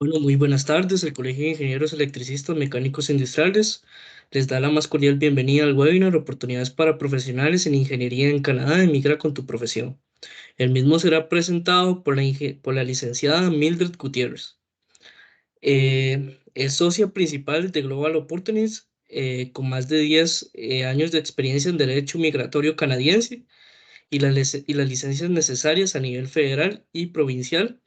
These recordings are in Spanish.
Bueno, muy buenas tardes. El Colegio de Ingenieros Electricistas Mecánicos Industriales les da la más cordial bienvenida al webinar Oportunidades para Profesionales en Ingeniería en Canadá. Emigra con tu profesión. El mismo será presentado por la licenciada Mildred Gutiérrez. Es socia principal de Global Opportunities, con más de 10 años de experiencia en Derecho Migratorio canadiense y las licencias necesarias a nivel federal y provincial.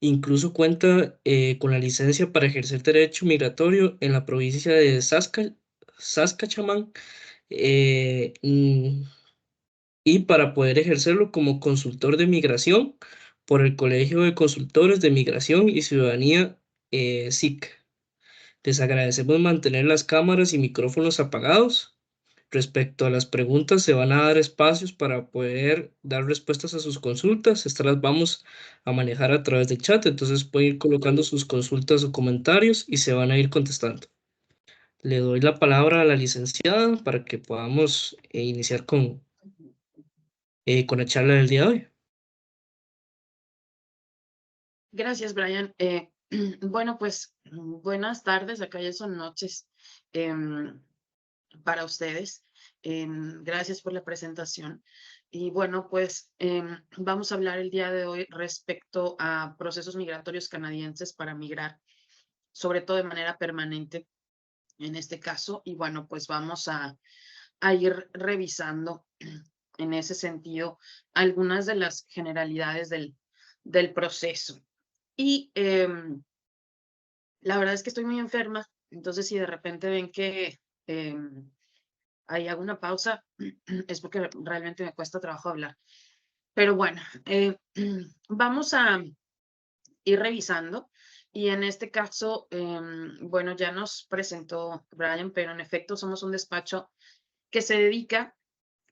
Incluso cuenta con la licencia para ejercer derecho migratorio en la provincia de Saskatchewan, y para poder ejercerlo como consultor de migración por el Colegio de Consultores de Migración y Ciudadanía, SIC. Les agradecemos mantener las cámaras y micrófonos apagados. Respecto a las preguntas, se van a dar espacios para poder dar respuestas a sus consultas. Estas las vamos a manejar a través del chat, entonces pueden ir colocando sus consultas o comentarios y se van a ir contestando. Le doy la palabra a la licenciada para que podamos iniciar con la charla del día de hoy. Gracias, Brian. Bueno, pues buenas tardes, acá ya son noches para ustedes. Gracias por la presentación. Y bueno, pues vamos a hablar el día de hoy respecto a procesos migratorios canadienses para migrar, sobre todo de manera permanente en este caso. Y bueno, pues vamos a ir revisando en ese sentido algunas de las generalidades del proceso. Y la verdad es que estoy muy enferma, entonces si de repente ven que ahí hago una pausa, es porque realmente me cuesta trabajo hablar. Pero bueno, vamos a ir revisando. Y en este caso, bueno, ya nos presentó Brian, pero en efecto somos un despacho que se dedica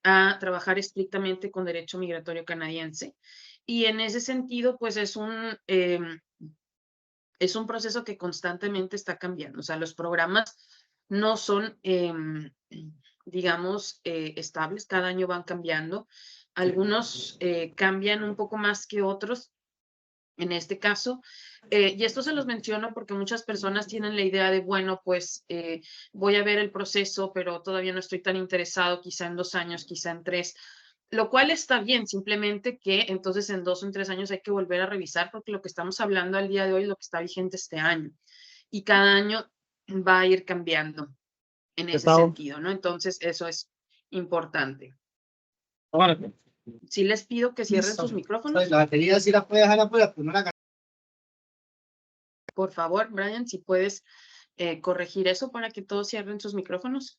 a trabajar estrictamente con derecho migratorio canadiense. Y en ese sentido, pues es un proceso que constantemente está cambiando. O sea, los programas no son, digamos, estables, cada año van cambiando. Algunos cambian un poco más que otros, en este caso. Y esto se los menciono porque muchas personas tienen la idea de, bueno, pues voy a ver el proceso, pero todavía no estoy tan interesado, quizá en 2 años, quizá en 3, lo cual está bien, simplemente que entonces en 2 o en 3 años hay que volver a revisar porque lo que estamos hablando al día de hoy es lo que está vigente este año y cada año va a ir cambiando en ese sentido, ¿no? Entonces eso es importante. Sí les pido que cierren sus micrófonos. La batería sí la puede dejar afuera, pero no la. Por favor, Brian, si puedes corregir eso para que todos cierren sus micrófonos.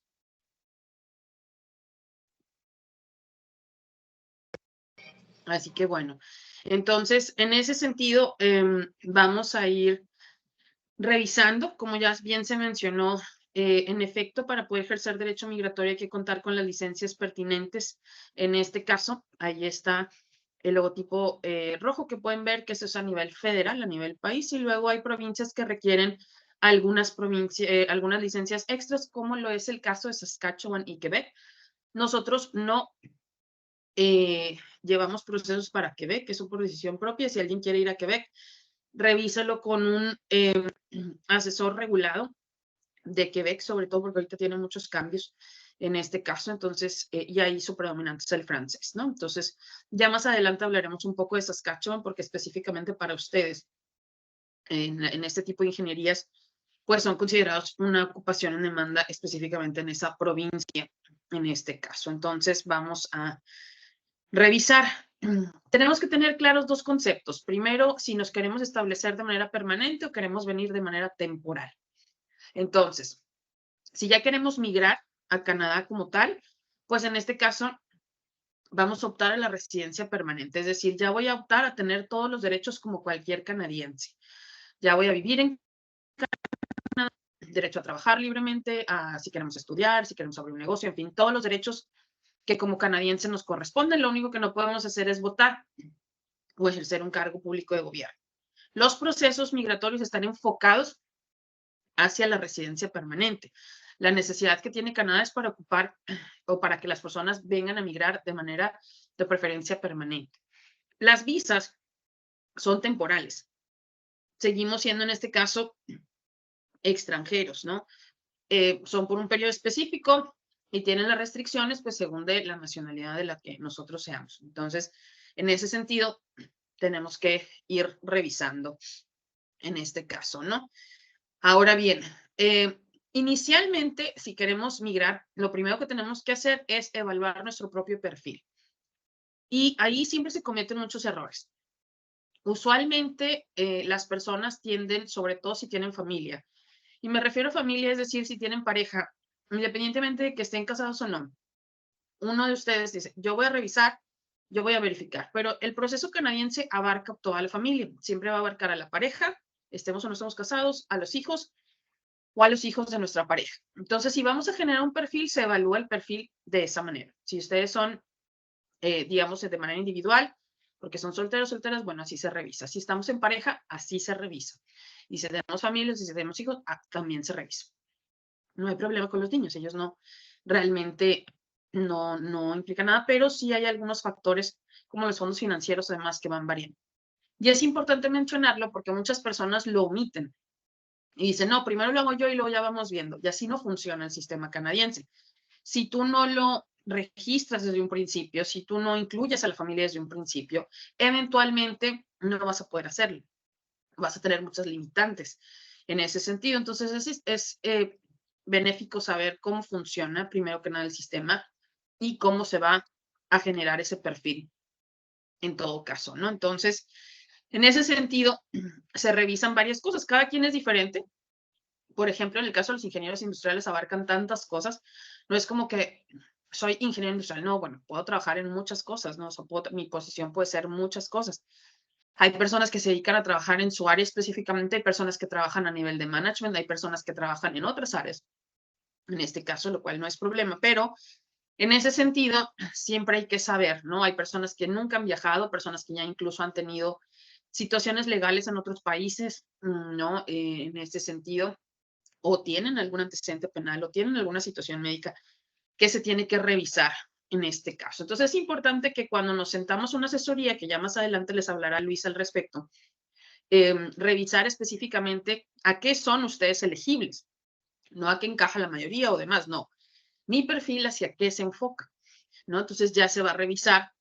Así que bueno, entonces en ese sentido vamos a ir revisando, como ya bien se mencionó, en efecto, para poder ejercer derecho migratorio hay que contar con las licencias pertinentes. En este caso, ahí está el logotipo rojo que pueden ver que eso es a nivel federal, a nivel país, y luego hay provincias que requieren algunas licencias extras, como lo es el caso de Saskatchewan y Quebec. Nosotros no llevamos procesos para Quebec, que es por decisión propia. Si alguien quiere ir a Quebec, revísalo con un asesor regulado de Quebec, sobre todo porque ahorita tiene muchos cambios en este caso, entonces, y ahí su predominante es el francés, ¿no? Entonces, ya más adelante hablaremos un poco de Saskatchewan, porque específicamente para ustedes, en este tipo de ingenierías, pues son considerados una ocupación en demanda específicamente en esa provincia, en este caso. Entonces, vamos a revisar. Tenemos que tener claros dos conceptos. Primero, si nos queremos establecer de manera permanente o queremos venir de manera temporal. Entonces, si ya queremos migrar a Canadá como tal, pues en este caso vamos a optar a la residencia permanente. Es decir, ya voy a optar a tener todos los derechos como cualquier canadiense. Ya voy a vivir en Canadá, derecho a trabajar libremente, si queremos estudiar, si queremos abrir un negocio, en fin, todos los derechos que como canadiense nos corresponden. Lo único que no podemos hacer es votar o ejercer un cargo público de gobierno. Los procesos migratorios están enfocados hacia la residencia permanente. La necesidad que tiene Canadá es para ocupar o para que las personas vengan a migrar de manera de preferencia permanente. Las visas son temporales. seguimos siendo en este caso extranjeros, ¿no? Son por un periodo específico y tienen las restricciones, pues según de la nacionalidad de la que nosotros seamos. Entonces, en ese sentido, tenemos que ir revisando en este caso, ¿no? Ahora bien, inicialmente, si queremos migrar, lo primero que tenemos que hacer es evaluar nuestro propio perfil. Y ahí siempre se cometen muchos errores. Usualmente, las personas tienden, sobre todo si tienen familia, y me refiero a familia, es decir, si tienen pareja, independientemente de que estén casados o no, uno de ustedes dice, yo voy a revisar, yo voy a verificar, pero el proceso canadiense abarca toda la familia, siempre va a abarcar a la pareja, estemos o no estemos casados, a los hijos o a los hijos de nuestra pareja. Entonces, si vamos a generar un perfil, se evalúa el perfil de esa manera. Si ustedes son, digamos, de manera individual, porque son solteros, solteras, bueno, así se revisa. Si estamos en pareja, así se revisa. Y si tenemos familias, si tenemos hijos, también se revisa. No hay problema con los niños, ellos no, realmente no implica nada, pero sí hay algunos factores como los fondos financieros además que van variando. Y es importante mencionarlo porque muchas personas lo omiten y dicen, no, primero lo hago yo y luego ya vamos viendo. Y así no funciona el sistema canadiense. Si tú no lo registras desde un principio, si tú no incluyes a la familia desde un principio, eventualmente no vas a poder hacerlo. Vas a tener muchas limitantes en ese sentido. Entonces, es benéfico saber cómo funciona, primero que nada, el sistema y cómo se va a generar ese perfil en todo caso, ¿no? Entonces, en ese sentido, se revisan varias cosas. Cada quien es diferente. Por ejemplo, en el caso de los ingenieros industriales abarcan tantas cosas. No es como que soy ingeniero industrial. No, bueno, puedo trabajar en muchas cosas, ¿no? O sea, mi posición puede ser muchas cosas. Hay personas que se dedican a trabajar en su área específicamente, hay personas que trabajan a nivel de management, hay personas que trabajan en otras áreas, en este caso, lo cual no es problema, pero en ese sentido, siempre hay que saber, ¿no? Hay personas que nunca han viajado, personas que ya incluso han tenido situaciones legales en otros países, ¿no? En este sentido, o tienen algún antecedente penal o tienen alguna situación médica que se tiene que revisar en este caso. Entonces es importante que cuando nos sentamos una asesoría, que ya más adelante les hablará Luis al respecto, revisar específicamente a qué son ustedes elegibles, no a qué encaja la mayoría o demás, no. Mi perfil hacia qué se enfoca, ¿no? Entonces ya se va a revisar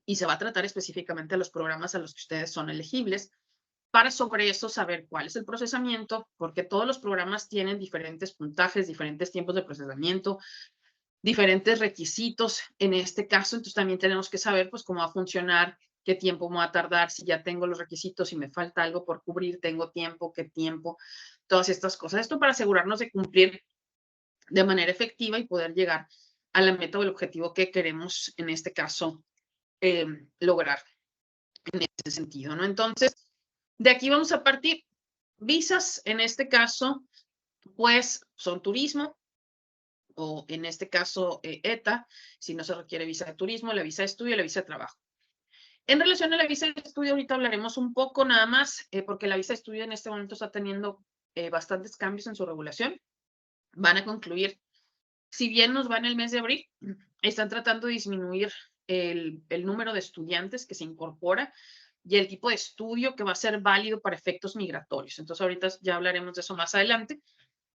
y se va a tratar específicamente a los programas a los que ustedes son elegibles para sobre eso saber cuál es el procesamiento, porque todos los programas tienen diferentes puntajes, diferentes tiempos de procesamiento, diferentes requisitos en este caso, entonces también tenemos que saber pues cómo va a funcionar, qué tiempo me va a tardar, si ya tengo los requisitos, si me falta algo por cubrir, tengo tiempo, qué tiempo, todas estas cosas. Esto para asegurarnos de cumplir de manera efectiva y poder llegar a la meta o el objetivo que queremos en este caso lograr en ese sentido, ¿no? Entonces, de aquí vamos a partir. Visas, en este caso, pues son turismo, o en este caso ETA, si no se requiere visa de turismo, la visa de estudio, la visa de trabajo. En relación a la visa de estudio, ahorita hablaremos un poco nada más, porque la visa de estudio en este momento está teniendo bastantes cambios en su regulación. Van a concluir, si bien nos va en el mes de abril, están tratando de disminuir el número de estudiantes que se incorpora y el tipo de estudio que va a ser válido para efectos migratorios. Entonces, ahorita ya hablaremos de eso más adelante.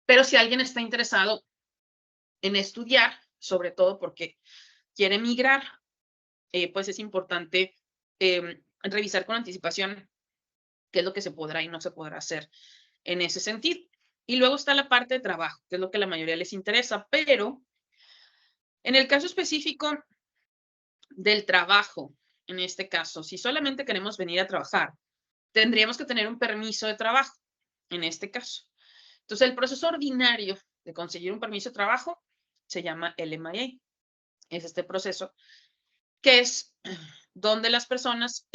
Pero si alguien está interesado en estudiar, sobre todo porque quiere migrar, pues es importante revisar con anticipación qué es lo que se podrá y no se podrá hacer en ese sentido. Y luego está la parte de trabajo, que es lo que a la mayoría les interesa, pero en el caso específico del trabajo, en este caso, si solamente queremos venir a trabajar, tendríamos que tener un permiso de trabajo, en este caso. Entonces, el proceso ordinario de conseguir un permiso de trabajo se llama LMIA. Es este proceso que es donde las personas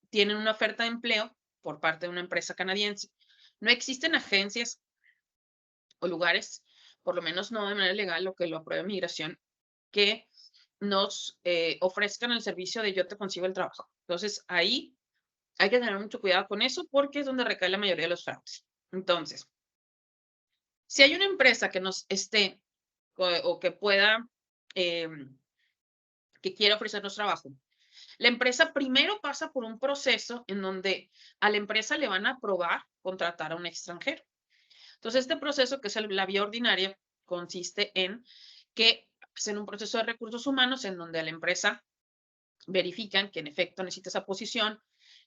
tienen una oferta de empleo por parte de una empresa canadiense. No existen agencias o lugares, por lo menos no de manera legal, lo que lo apruebe migración, que nos ofrezcan el servicio de yo te consigo el trabajo. Entonces, ahí hay que tener mucho cuidado con eso porque es donde recae la mayoría de los fraudes. Entonces, si hay una empresa que nos esté o que pueda, que quiera ofrecernos trabajo, La empresa primero pasa por un proceso en donde a la empresa le van a aprobar contratar a un extranjero. Entonces, este proceso, que es la vía ordinaria, consiste en que hacen un proceso de recursos humanos en donde a la empresa verifican que en efecto necesita esa posición,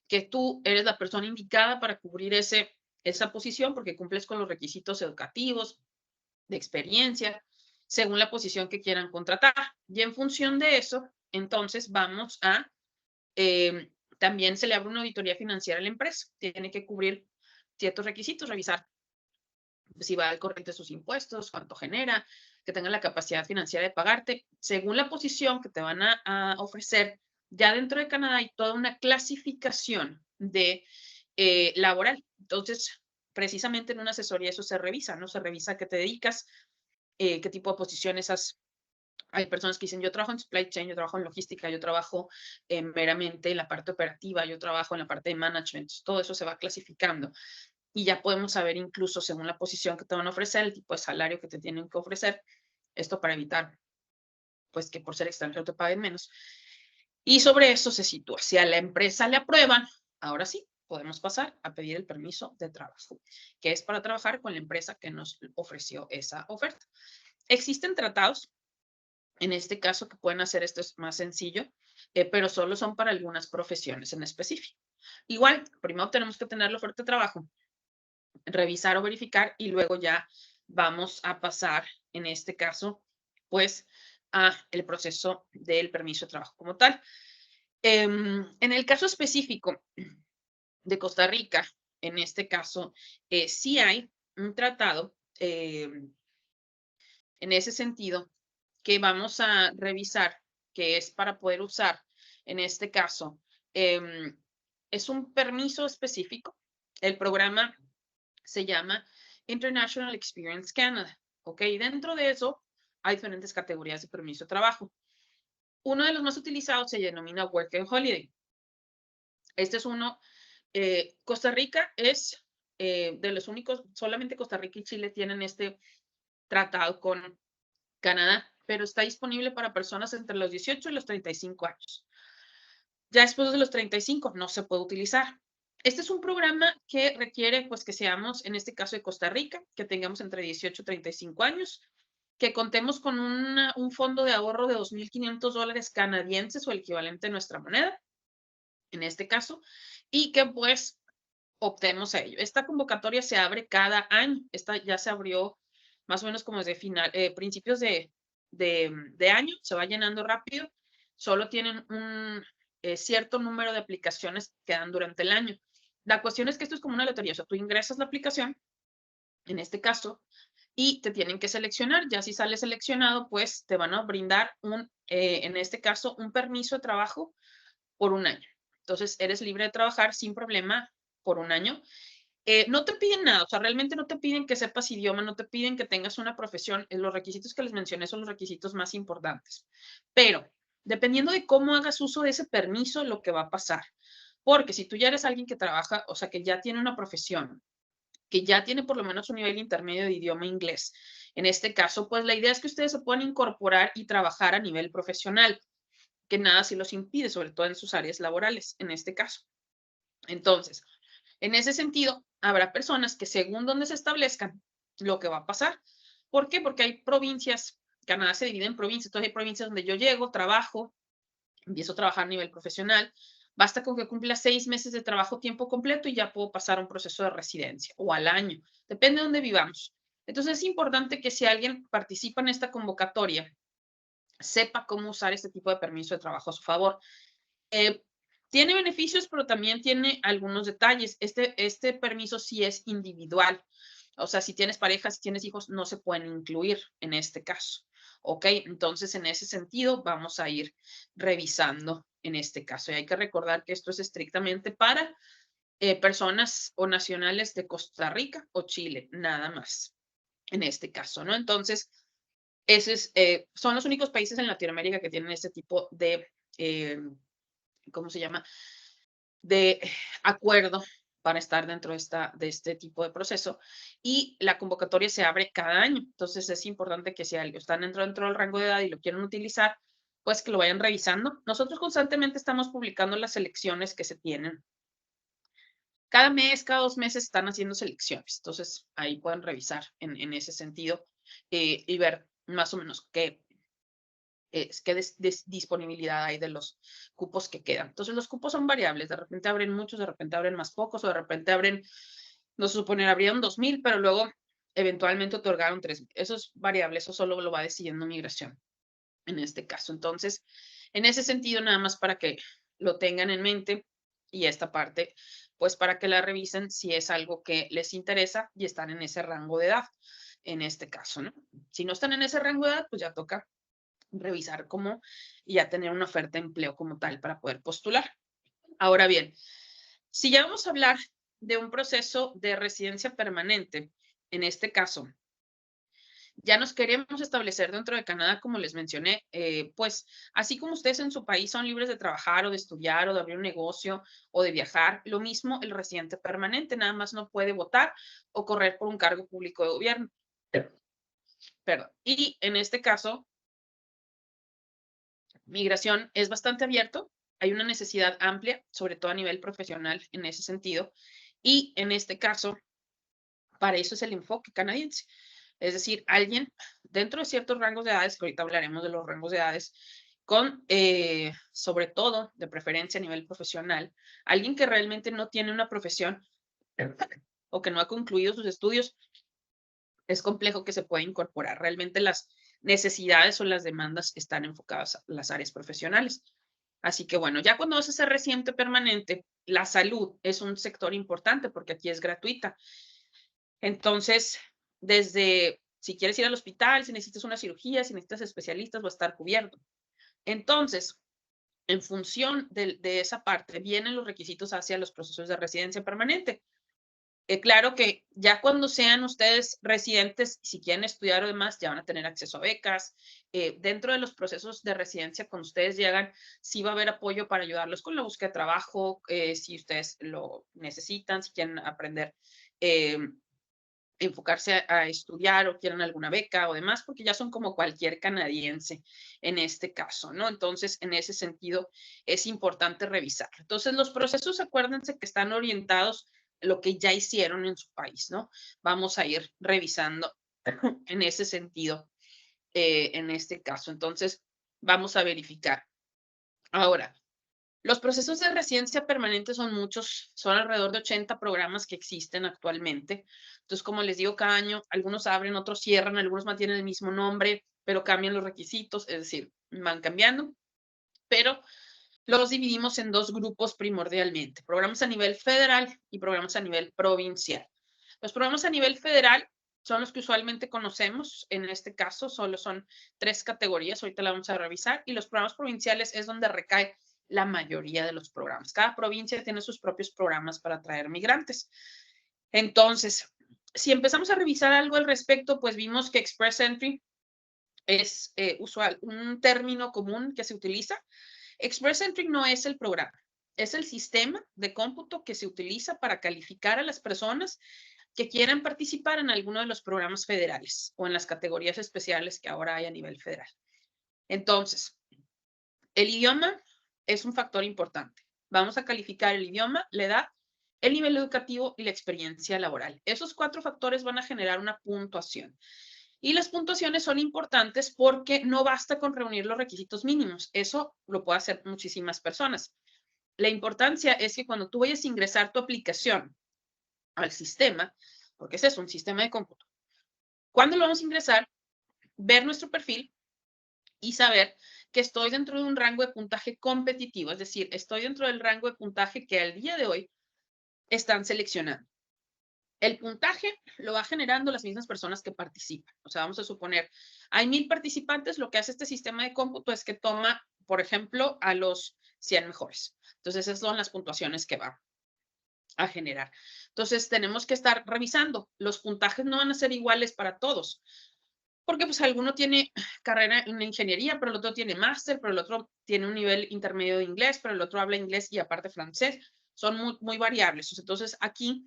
que tú eres la persona indicada para cubrir esa posición porque cumples con los requisitos educativos, de experiencia, según la posición que quieran contratar. Y en función de eso, entonces vamos a, también se le abre una auditoría financiera a la empresa. Tiene que cubrir ciertos requisitos, revisar si va al corriente de sus impuestos, cuánto genera, que tenga la capacidad financiera de pagarte. Según la posición que te van a ofrecer, ya dentro de Canadá hay toda una clasificación de laboral. Entonces, precisamente en una asesoría eso se revisa, ¿no? Se revisa a qué te dedicas, qué tipo de posiciones has. Hay personas que dicen, yo trabajo en supply chain, yo trabajo en logística, yo trabajo meramente en la parte operativa, yo trabajo en la parte de management. Todo eso se va clasificando y ya podemos saber incluso según la posición que te van a ofrecer, el tipo de salario que te tienen que ofrecer. Esto para evitar, pues, que por ser extranjero te paguen menos. Y sobre eso se sitúa. Si a la empresa le aprueban, ahora sí, podemos pasar a pedir el permiso de trabajo, que es para trabajar con la empresa que nos ofreció esa oferta. Existen tratados, en este caso, que pueden hacer esto es más sencillo, pero solo son para algunas profesiones en específico. Igual, primero tenemos que tener la oferta de trabajo, revisar o verificar y luego ya vamos a pasar, en este caso, pues, a el proceso del permiso de trabajo como tal. En el caso específico de Costa Rica, en este caso, sí hay un tratado en ese sentido que vamos a revisar, que es para poder usar, en este caso, es un permiso específico. El programa se llama International Experience Canada, ¿ok? Dentro de eso hay diferentes categorías de permiso de trabajo. Uno de los más utilizados se denomina Work and Holiday. Este es uno, Costa Rica es de los únicos, solamente Costa Rica y Chile tienen este tratado con Canadá, pero está disponible para personas entre los 18 y los 35 años. Ya después de los 35 no se puede utilizar. Este es un programa que requiere, pues, que seamos, en este caso de Costa Rica, que tengamos entre 18 y 35 años, que contemos con un fondo de ahorro de $2,500 canadienses o el equivalente a nuestra moneda, en este caso, y que pues optemos a ello. Esta convocatoria se abre cada año. Esta ya se abrió más o menos como desde principios de año, se va llenando rápido. Solo tienen un cierto número de aplicaciones que dan durante el año. La cuestión es que esto es como una lotería, o sea, tú ingresas la aplicación, en este caso, y te tienen que seleccionar. Ya si sales seleccionado, pues te van a brindar en este caso, un permiso de trabajo por un año. Entonces, eres libre de trabajar sin problema por un año. No te piden nada, o sea, realmente no te piden que sepas idioma, no te piden que tengas una profesión. Los requisitos que les mencioné son los requisitos más importantes. Pero, dependiendo de cómo hagas uso de ese permiso, lo que va a pasar. Porque si tú ya eres alguien que trabaja, o sea, que ya tiene una profesión, que ya tiene por lo menos un nivel intermedio de idioma inglés, en este caso, pues la idea es que ustedes se puedan incorporar y trabajar a nivel profesional, que nada se los impide, sobre todo en sus áreas laborales, en este caso. Entonces, en ese sentido, habrá personas que según donde se establezcan, lo que va a pasar. ¿Por qué? Porque hay provincias, Canadá se divide en provincias, entonces hay provincias donde yo llego, trabajo, empiezo a trabajar a nivel profesional, basta con que cumpla 6 meses de trabajo tiempo completo y ya puedo pasar a un proceso de residencia o al año, depende de dónde vivamos. Entonces es importante que si alguien participa en esta convocatoria, sepa cómo usar este tipo de permiso de trabajo a su favor. Tiene beneficios, pero también tiene algunos detalles. Este permiso sí es individual. O sea, si tienes pareja, si tienes hijos, no se pueden incluir en este caso. ¿Ok? Entonces, en ese sentido, vamos a ir revisando en este caso. Y hay que recordar que esto es estrictamente para personas o nacionales de Costa Rica o Chile, nada más, en este caso, ¿no? Entonces, son los únicos países en Latinoamérica que tienen este tipo de, ¿cómo se llama? De acuerdo para estar dentro de este tipo de proceso. Y la convocatoria se abre cada año. Entonces es importante que si están dentro del rango de edad y lo quieren utilizar, pues que lo vayan revisando. Nosotros constantemente estamos publicando las selecciones que se tienen. Cada mes, cada 2 meses están haciendo selecciones. Entonces, ahí pueden revisar en ese sentido y ver más o menos qué disponibilidad hay de los cupos que quedan. Entonces, los cupos son variables. De repente abren muchos, de repente abren más pocos, o de repente abren, no se supone, abrieron 2,000, pero luego eventualmente otorgaron 3,000. Eso es variable, eso solo lo va decidiendo migración en este caso. Entonces, en ese sentido, nada más para que lo tengan en mente y esta parte, pues para que la revisen si es algo que les interesa y están en ese rango de edad, en este caso, ¿no? Si no están en ese rango de edad, pues ya toca revisar cómo y ya tener una oferta de empleo como tal para poder postular. Ahora bien, si ya vamos a hablar de un proceso de residencia permanente, en este caso, ya nos queremos establecer dentro de Canadá, como les mencioné, pues así como ustedes en su país son libres de trabajar o de estudiar o de abrir un negocio o de viajar, lo mismo el residente permanente, nada más no puede votar o correr por un cargo público de gobierno. Perdón. Y en este caso, migración es bastante abierto, hay una necesidad amplia, sobre todo a nivel profesional en ese sentido, y en este caso, para eso es el enfoque canadiense. Es decir, alguien dentro de ciertos rangos de edades, que ahorita hablaremos de los rangos de edades, con, sobre todo, de preferencia a nivel profesional, alguien que realmente no tiene una profesión o que no ha concluido sus estudios, es complejo que se pueda incorporar. Realmente las necesidades o las demandas están enfocadas a las áreas profesionales. Así que bueno, ya cuando vas a ser residente permanente, la salud es un sector importante porque aquí es gratuita. Entonces, desde si quieres ir al hospital, si necesitas una cirugía, si necesitas especialistas, va a estar cubierto. Entonces, en función de esa parte, vienen los requisitos hacia los procesos de residencia permanente. Claro que ya cuando sean ustedes residentes, si quieren estudiar o demás, ya van a tener acceso a becas. Dentro de los procesos de residencia, cuando ustedes llegan, sí va a haber apoyo para ayudarlos con la búsqueda de trabajo, si ustedes lo necesitan, si quieren aprender, enfocarse a estudiar o quieren alguna beca o demás, porque ya son como cualquier canadiense en este caso, ¿no? Entonces, en ese sentido, es importante revisar. Entonces, los procesos, acuérdense que están orientados lo que ya hicieron en su país, ¿no? Vamos a ir revisando en ese sentido, en este caso. Entonces, vamos a verificar. Ahora, los procesos de residencia permanente son muchos, son alrededor de 80 programas que existen actualmente. Entonces, como les digo, cada año algunos abren, otros cierran, algunos mantienen el mismo nombre, pero cambian los requisitos, es decir, van cambiando. Pero los dividimos en 2 grupos primordialmente, programas a nivel federal y programas a nivel provincial. Los programas a nivel federal son los que usualmente conocemos, en este caso solo son 3 categorías, ahorita la vamos a revisar, y los programas provinciales es donde recae la mayoría de los programas. Cada provincia tiene sus propios programas para atraer migrantes. Entonces, si empezamos a revisar algo al respecto, pues vimos que Express Entry es usual, un término común que se utiliza. Express Entry no es el programa, es el sistema de cómputo que se utiliza para calificar a las personas que quieran participar en alguno de los programas federales o en las categorías especiales que ahora hay a nivel federal. Entonces, el idioma es un factor importante. Vamos a calificar el idioma, la edad, el nivel educativo y la experiencia laboral. Esos 4 factores van a generar una puntuación. Y las puntuaciones son importantes porque no basta con reunir los requisitos mínimos. Eso lo pueden hacer muchísimas personas. La importancia es que cuando tú vayas a ingresar tu aplicación al sistema, porque ese es un sistema de cómputo, cuando lo vamos a ingresar, ver nuestro perfil y saber que estoy dentro de un rango de puntaje competitivo, es decir, estoy dentro del rango de puntaje que al día de hoy están seleccionando. El puntaje lo va generando las mismas personas que participan. O sea, vamos a suponer, hay 1,000 participantes, lo que hace este sistema de cómputo es que toma, por ejemplo, a los 100 mejores. Entonces, esas son las puntuaciones que va a generar. Entonces, tenemos que estar revisando. Los puntajes no van a ser iguales para todos, porque pues alguno tiene carrera en ingeniería, pero el otro tiene máster, pero el otro tiene un nivel intermedio de inglés, pero el otro habla inglés y aparte francés. Son muy, muy variables. Entonces, aquí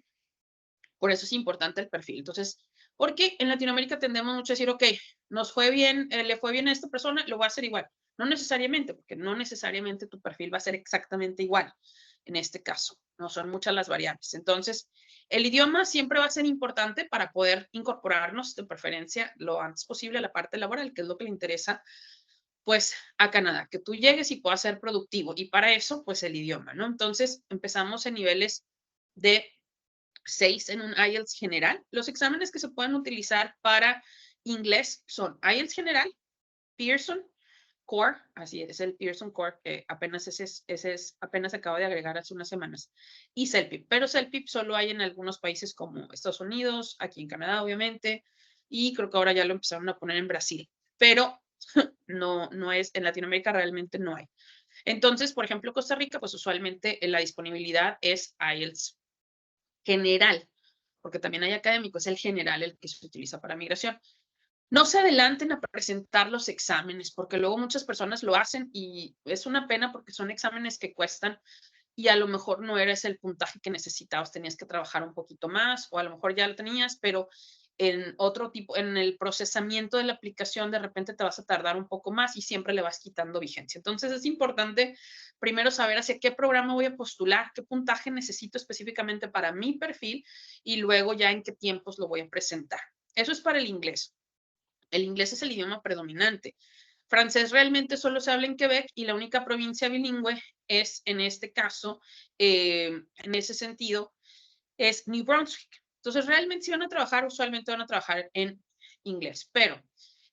por eso es importante el perfil. Entonces, porque en Latinoamérica tendemos mucho a decir, ok, nos fue bien, le fue bien a esta persona, lo voy a hacer igual. No necesariamente, porque no necesariamente tu perfil va a ser exactamente igual en este caso. No son muchas las variables. Entonces, el idioma siempre va a ser importante para poder incorporarnos de preferencia lo antes posible a la parte laboral, que es lo que le interesa pues a Canadá, que tú llegues y puedas ser productivo. Y para eso, pues el idioma, ¿no? Entonces, empezamos en niveles de 6 en un IELTS general. Los exámenes que se pueden utilizar para inglés son IELTS general, Pearson, Core, así es el Pearson Core, que apenas apenas acaba de agregar hace unas semanas, y CELPIP, pero CELPIP solo hay en algunos países como Estados Unidos, aquí en Canadá, obviamente, y creo que ahora ya lo empezaron a poner en Brasil, pero no es, en Latinoamérica realmente no hay. Entonces, por ejemplo, Costa Rica, pues usualmente la disponibilidad es IELTS general, porque también hay académico, es el general el que se utiliza para migración. No se adelanten a presentar los exámenes, porque luego muchas personas lo hacen y es una pena porque son exámenes que cuestan y a lo mejor no eres el puntaje que necesitabas, tenías que trabajar un poquito más o a lo mejor ya lo tenías, pero en otro tipo, en el procesamiento de la aplicación de repente te vas a tardar un poco más y siempre le vas quitando vigencia. Entonces es importante primero saber hacia qué programa voy a postular, qué puntaje necesito específicamente para mi perfil y luego ya en qué tiempos lo voy a presentar. Eso es para el inglés. El inglés es el idioma predominante. Francés realmente solo se habla en Quebec y la única provincia bilingüe es, en este caso, en ese sentido, es New Brunswick. Entonces, realmente si van a trabajar, usualmente van a trabajar en inglés, pero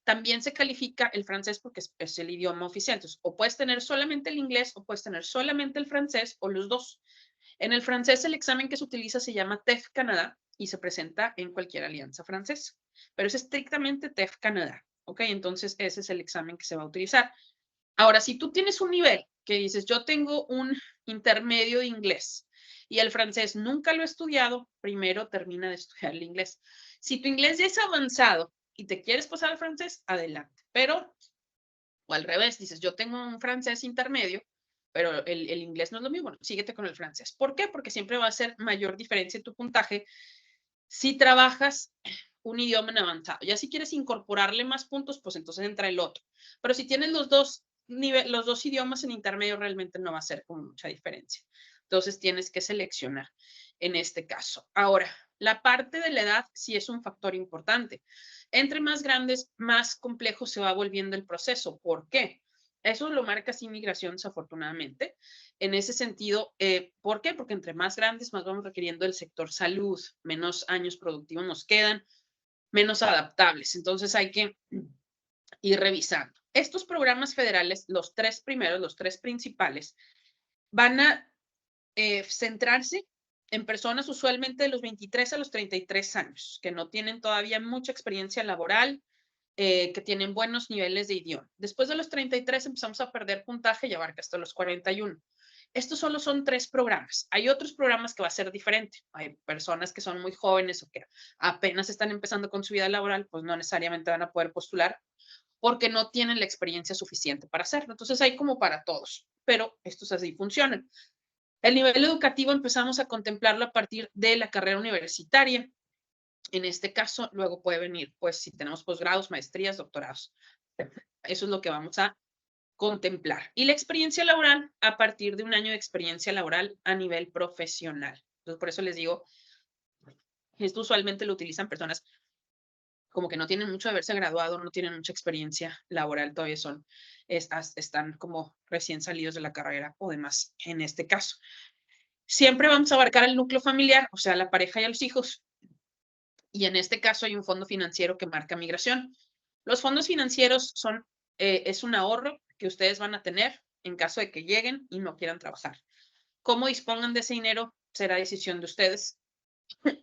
también se califica el francés porque es el idioma oficial. Entonces, o puedes tener solamente el inglés o puedes tener solamente el francés o los dos. En el francés, el examen que se utiliza se llama TEF Canadá y se presenta en cualquier alianza francesa, pero es estrictamente TEF Canadá. ¿Ok? Entonces, ese es el examen que se va a utilizar. Ahora, si tú tienes un nivel que dices, yo tengo un intermedio de inglés y el francés nunca lo he estudiado, primero termina de estudiar el inglés. Si tu inglés ya es avanzado y te quieres pasar al francés, adelante. Pero, o al revés, dices, yo tengo un francés intermedio, pero el inglés no es lo mismo, bueno, síguete con el francés. ¿Por qué? Porque siempre va a ser mayor diferencia en tu puntaje si trabajas un idioma en avanzado. Ya si quieres incorporarle más puntos, pues entonces entra el otro. Pero si tienes los dos idiomas en intermedio, realmente no va a ser con mucha diferencia. Entonces tienes que seleccionar en este caso. Ahora, la parte de la edad sí es un factor importante. Entre más grandes, más complejo se va volviendo el proceso. ¿Por qué? Eso lo marca así migración, desafortunadamente. En ese sentido, ¿por qué? Porque entre más grandes, más vamos requiriendo del sector salud, menos años productivos nos quedan, menos adaptables. Entonces hay que ir revisando. Estos programas federales, los tres primeros, los tres principales, van a centrarse en personas usualmente de los 23 a los 33 años, que no tienen todavía mucha experiencia laboral, que tienen buenos niveles de idioma. Después de los 33 empezamos a perder puntaje y abarca hasta los 41. Estos solo son 3 programas. Hay otros programas que va a ser diferente. Hay personas que son muy jóvenes o que apenas están empezando con su vida laboral, pues no necesariamente van a poder postular porque no tienen la experiencia suficiente para hacerlo. Entonces hay como para todos, pero estos así funcionan. El nivel educativo empezamos a contemplarlo a partir de la carrera universitaria. En este caso, luego puede venir, pues, si tenemos posgrados, maestrías, doctorados. Eso es lo que vamos a contemplar. Y la experiencia laboral a partir de un año de experiencia laboral a nivel profesional. Entonces, por eso les digo, esto usualmente lo utilizan personas como que no tienen mucho de haberse graduado, no tienen mucha experiencia laboral, todavía están como recién salidos de la carrera o demás en este caso. Siempre vamos a abarcar el núcleo familiar, o sea, la pareja y a los hijos. Y en este caso hay un fondo financiero que marca migración. Los fondos financieros es un ahorro que ustedes van a tener en caso de que lleguen y no quieran trabajar. Cómo dispongan de ese dinero será decisión de ustedes.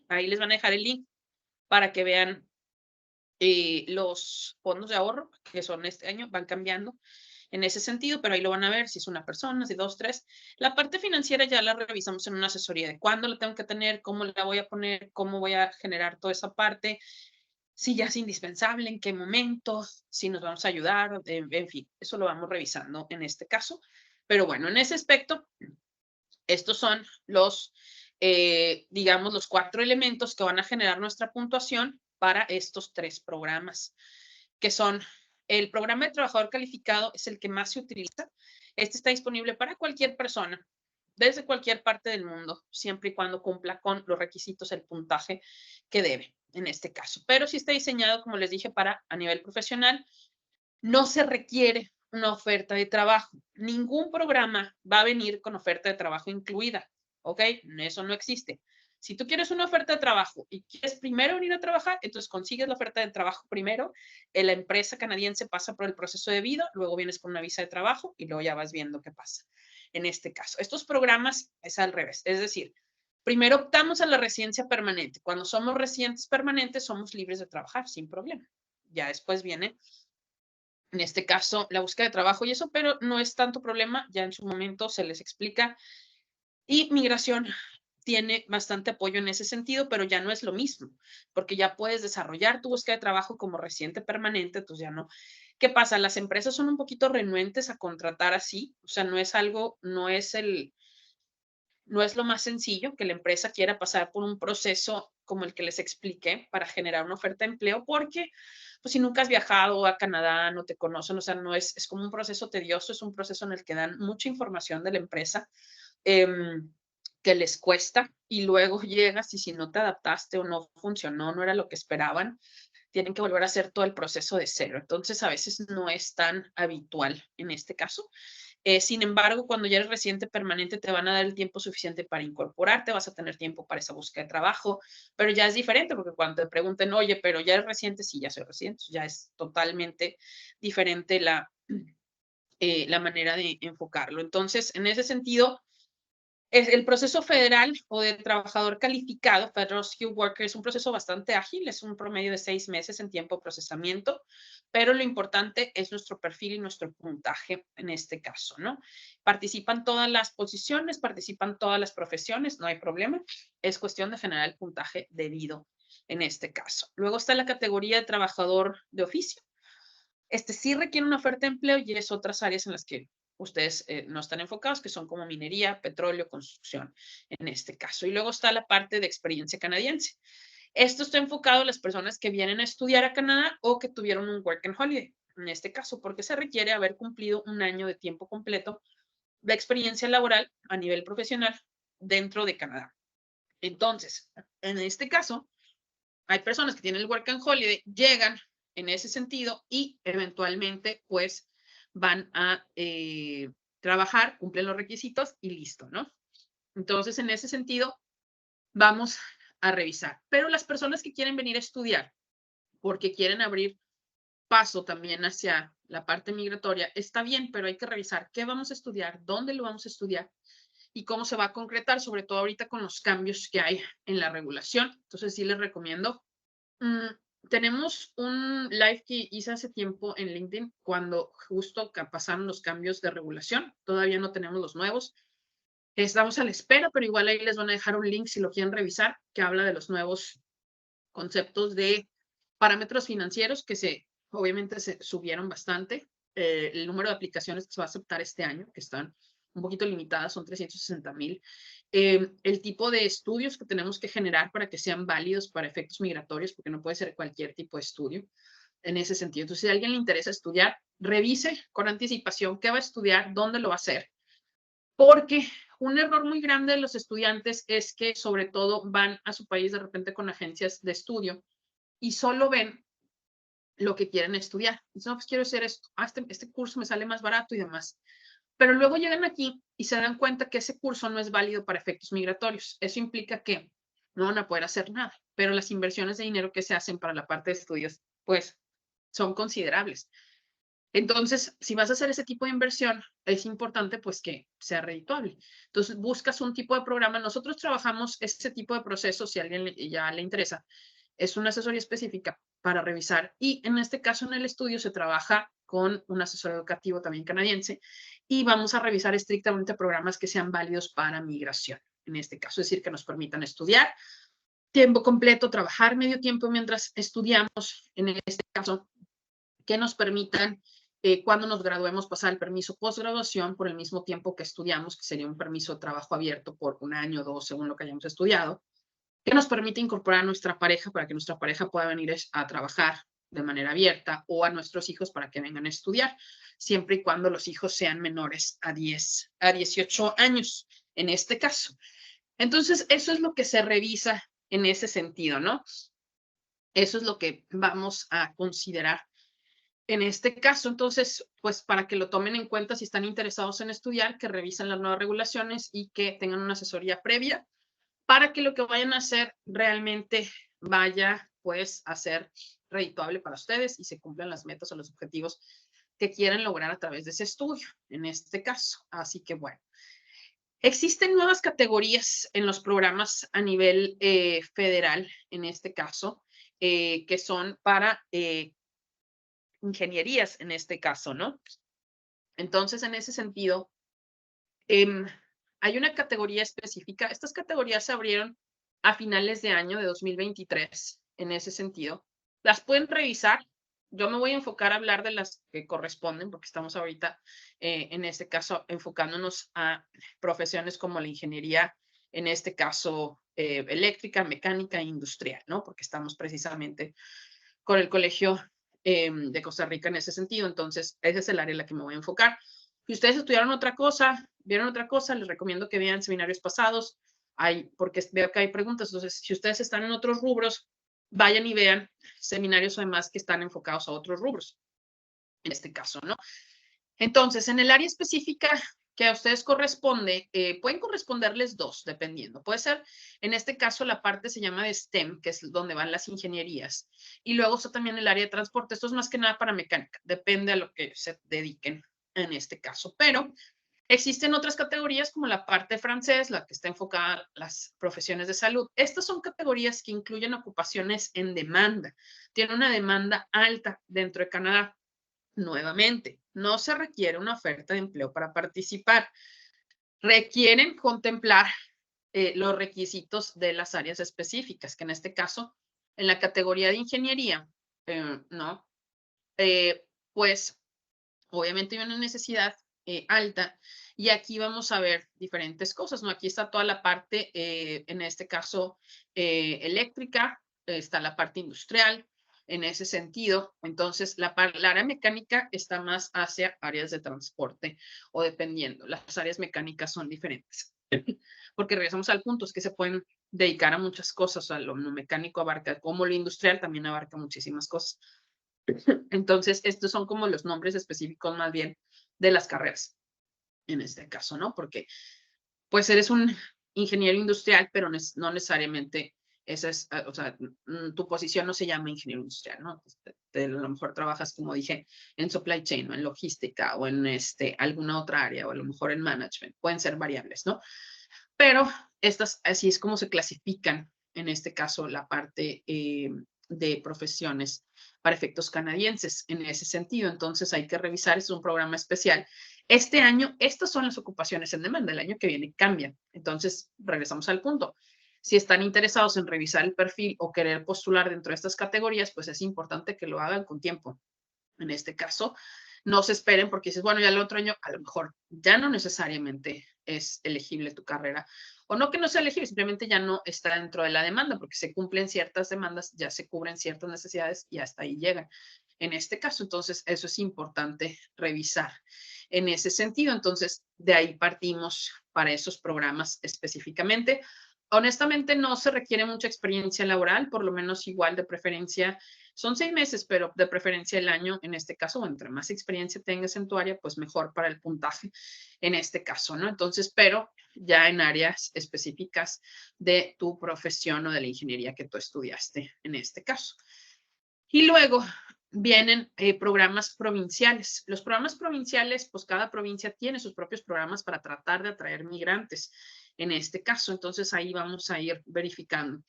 Ahí les van a dejar el link para que vean los fondos de ahorro que son este año, van cambiando en ese sentido, pero ahí lo van a ver si es una persona, si dos, tres. La parte financiera ya la revisamos en una asesoría de cuándo la tengo que tener, cómo la voy a poner, cómo voy a generar toda esa parte, si ya es indispensable, en qué momento, si nos vamos a ayudar, en fin, eso lo vamos revisando en este caso. Pero bueno, en ese aspecto, estos son los, digamos, los 4 elementos que van a generar nuestra puntuación para estos 3 programas, que son El programa de trabajador calificado es el que más se utiliza. Este está disponible para cualquier persona, desde cualquier parte del mundo, siempre y cuando cumpla con los requisitos, el puntaje que debe, en este caso. Pero sí está diseñado, como les dije, para a nivel profesional. No se requiere una oferta de trabajo. Ningún programa va a venir con oferta de trabajo incluida, ¿ok? Eso no existe. Si tú quieres una oferta de trabajo y quieres primero venir a trabajar, entonces consigues la oferta de trabajo primero, la empresa canadiense pasa por el proceso debido, luego vienes con una visa de trabajo y luego ya vas viendo qué pasa. En este caso, estos programas es al revés, es decir, primero optamos a la residencia permanente. Cuando somos residentes permanentes, somos libres de trabajar sin problema. Ya después viene, en este caso, la búsqueda de trabajo y eso, pero no es tanto problema, ya en su momento se les explica. Y migración tiene bastante apoyo en ese sentido, pero ya no es lo mismo, porque ya puedes desarrollar tu búsqueda de trabajo como residente permanente, entonces ya no. ¿Qué pasa? Las empresas son un poquito renuentes a contratar así, o sea, no es algo, no es lo más sencillo que la empresa quiera pasar por un proceso como el que les expliqué para generar una oferta de empleo, porque pues si nunca has viajado a Canadá, no te conocen, o sea, no es como un proceso tedioso, es un proceso en el que dan mucha información de la empresa que les cuesta y luego llegas y si no te adaptaste o no funcionó, no era lo que esperaban, tienen que volver a hacer todo el proceso de cero. Entonces, a veces no es tan habitual en este caso. Sin embargo, cuando ya eres residente permanente, te van a dar el tiempo suficiente para incorporarte, vas a tener tiempo para esa búsqueda de trabajo, pero ya es diferente porque cuando te pregunten, oye, pero ya eres residente, sí, ya soy residente, ya es totalmente diferente la manera de enfocarlo. Entonces, en ese sentido, el proceso federal o de trabajador calificado, Federal Skilled Worker, es un proceso bastante ágil, es un promedio de 6 meses en tiempo de procesamiento, pero lo importante es nuestro perfil y nuestro puntaje en este caso, ¿no? Participan todas las posiciones, participan todas las profesiones, no hay problema, es cuestión de generar el puntaje debido en este caso. Luego está la categoría de trabajador de oficio. Este sí requiere una oferta de empleo y es otras áreas en las que ustedes no están enfocados, que son como minería, petróleo, construcción, en este caso. Y luego está la parte de experiencia canadiense. Esto está enfocado a las personas que vienen a estudiar a Canadá o que tuvieron un work and holiday, en este caso, porque se requiere haber cumplido un año de tiempo completo de experiencia laboral a nivel profesional dentro de Canadá. Entonces, en este caso, hay personas que tienen el work and holiday, llegan en ese sentido y eventualmente pues van a trabajar, cumplen los requisitos y listo, ¿no? Entonces, en ese sentido, vamos a revisar. Pero las personas que quieren venir a estudiar porque quieren abrir paso también hacia la parte migratoria, está bien, pero hay que revisar qué vamos a estudiar, dónde lo vamos a estudiar y cómo se va a concretar, sobre todo ahorita con los cambios que hay en la regulación. Entonces, sí les recomiendo. Tenemos un live que hice hace tiempo en LinkedIn cuando justo pasaron los cambios de regulación. Todavía no tenemos los nuevos. Estamos a la espera, pero igual ahí les van a dejar un link si lo quieren revisar, que habla de los nuevos conceptos de parámetros financieros que obviamente se subieron bastante. El número de aplicaciones que se va a aceptar este año, que están un poquito limitadas, son 360,000. El tipo de estudios que tenemos que generar para que sean válidos para efectos migratorios, porque no puede ser cualquier tipo de estudio en ese sentido. Entonces, si a alguien le interesa estudiar, revise con anticipación qué va a estudiar, dónde lo va a hacer, porque un error muy grande de los estudiantes es que sobre todo van a su país de repente con agencias de estudio y solo ven lo que quieren estudiar. Dicen, no, pues quiero hacer esto. Este curso me sale más barato y demás. Pero luego llegan aquí y se dan cuenta que ese curso no es válido para efectos migratorios. Eso implica que no van a poder hacer nada, pero las inversiones de dinero que se hacen para la parte de estudios, pues, son considerables. Entonces, si vas a hacer ese tipo de inversión, es importante, pues, que sea redituable. Entonces, buscas un tipo de programa. Nosotros trabajamos ese tipo de procesos, si a alguien ya le interesa, es una asesoría específica para revisar. Y en este caso, en el estudio, se trabaja con un asesor educativo también canadiense y vamos a revisar estrictamente programas que sean válidos para migración. En este caso, es decir, que nos permitan estudiar tiempo completo, trabajar medio tiempo mientras estudiamos, en este caso, que nos permitan, cuando nos graduemos, pasar el permiso postgraduación por el mismo tiempo que estudiamos, que sería un permiso de trabajo abierto por 1 año o 2, según lo que hayamos estudiado, que nos permite incorporar a nuestra pareja para que nuestra pareja pueda venir a trabajar de manera abierta o a nuestros hijos para que vengan a estudiar, siempre y cuando los hijos sean menores a 18 años, en este caso. Entonces, eso es lo que se revisa en ese sentido, ¿no? Eso es lo que vamos a considerar en este caso. Entonces, pues para que lo tomen en cuenta si están interesados en estudiar, que revisen las nuevas regulaciones y que tengan una asesoría previa para que lo que vayan a hacer realmente vaya pues a ser redituable para ustedes y se cumplan las metas o los objetivos que quieren lograr a través de ese estudio, en este caso. Así que bueno. Existen nuevas categorías en los programas a nivel federal, en este caso, que son para ingenierías, en este caso, ¿no? Entonces, en ese sentido, hay una categoría específica. Estas categorías se abrieron a finales de año de 2023, en ese sentido. Las pueden revisar. Yo me voy a enfocar a hablar de las que corresponden, porque estamos ahorita, en este caso, enfocándonos a profesiones como la ingeniería, en este caso, eléctrica, mecánica e industrial, ¿no? Porque estamos precisamente con el Colegio de Costa Rica en ese sentido. Entonces, ese es el área en la que me voy a enfocar. Si ustedes estudiaron otra cosa, vieron otra cosa, les recomiendo que vean seminarios pasados, porque veo que hay preguntas. Entonces, si ustedes están en otros rubros, vayan y vean seminarios además que están enfocados a otros rubros, en este caso, ¿no? Entonces, en el área específica que a ustedes corresponde, pueden corresponderles dos, dependiendo. Puede ser, en este caso, la parte se llama de STEM, que es donde van las ingenierías. Y luego está también el área de transporte. Esto es más que nada para mecánica, depende a lo que se dediquen en este caso. Pero existen otras categorías como la parte francés, la que está enfocada a las profesiones de salud. Estas son categorías que incluyen ocupaciones en demanda. Tienen una demanda alta dentro de Canadá. Nuevamente, no se requiere una oferta de empleo para participar. Requieren contemplar los requisitos de las áreas específicas, que en este caso, en la categoría de ingeniería, ¿no? Pues obviamente hay una necesidad alta y aquí vamos a ver diferentes cosas, ¿no? Aquí está toda la parte, en este caso, eléctrica, está la parte industrial, en ese sentido. Entonces, la área mecánica está más hacia áreas de transporte o dependiendo. Las áreas mecánicas son diferentes. Porque regresamos al punto, es que se pueden dedicar a muchas cosas. O sea, lo mecánico abarca, como lo industrial también abarca muchísimas cosas. Entonces, estos son como los nombres específicos más bien de las carreras, en este caso, ¿no? Porque, pues, eres un ingeniero industrial, pero no necesariamente esa es, o sea, tu posición no se llama ingeniero industrial, ¿no? A lo mejor trabajas, como dije, en supply chain o en logística o en alguna otra área o a lo mejor en management. Pueden ser variables, ¿no? Pero así es como se clasifican, en este caso, la parte de profesiones para efectos canadienses en ese sentido. Entonces hay que revisar, es un programa especial. Este año, estas son las ocupaciones en demanda, el año que viene cambian. Entonces, regresamos al punto. Si están interesados en revisar el perfil o querer postular dentro de estas categorías, pues es importante que lo hagan con tiempo. En este caso, no se esperen porque dices, bueno, ya el otro año a lo mejor ya no necesariamente es elegible tu carrera. O no que no sea elegible, simplemente ya no está dentro de la demanda porque se cumplen ciertas demandas, ya se cubren ciertas necesidades y hasta ahí llegan. En este caso, entonces, eso es importante revisar en ese sentido. Entonces, de ahí partimos para esos programas específicamente. Honestamente, no se requiere mucha experiencia laboral, por lo menos igual de preferencia. Son 6 meses, pero de preferencia el año, en este caso, entre más experiencia tengas en tu área, pues mejor para el puntaje en este caso, ¿no? Entonces, pero ya en áreas específicas de tu profesión o de la ingeniería que tú estudiaste en este caso. Y luego vienen programas provinciales. Los programas provinciales, pues cada provincia tiene sus propios programas para tratar de atraer migrantes en este caso. Entonces ahí vamos a ir verificando.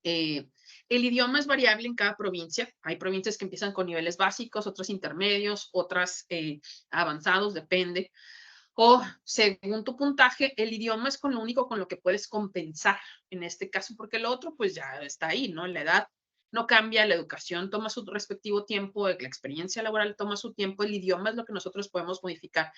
El idioma es variable en cada provincia. Hay provincias que empiezan con niveles básicos, otros intermedios, otras avanzados, depende. O según tu puntaje, el idioma es con lo único con lo que puedes compensar en este caso, porque lo otro pues ya está ahí, ¿no? La edad no cambia, la educación toma su respectivo tiempo, la experiencia laboral toma su tiempo, el idioma es lo que nosotros podemos modificar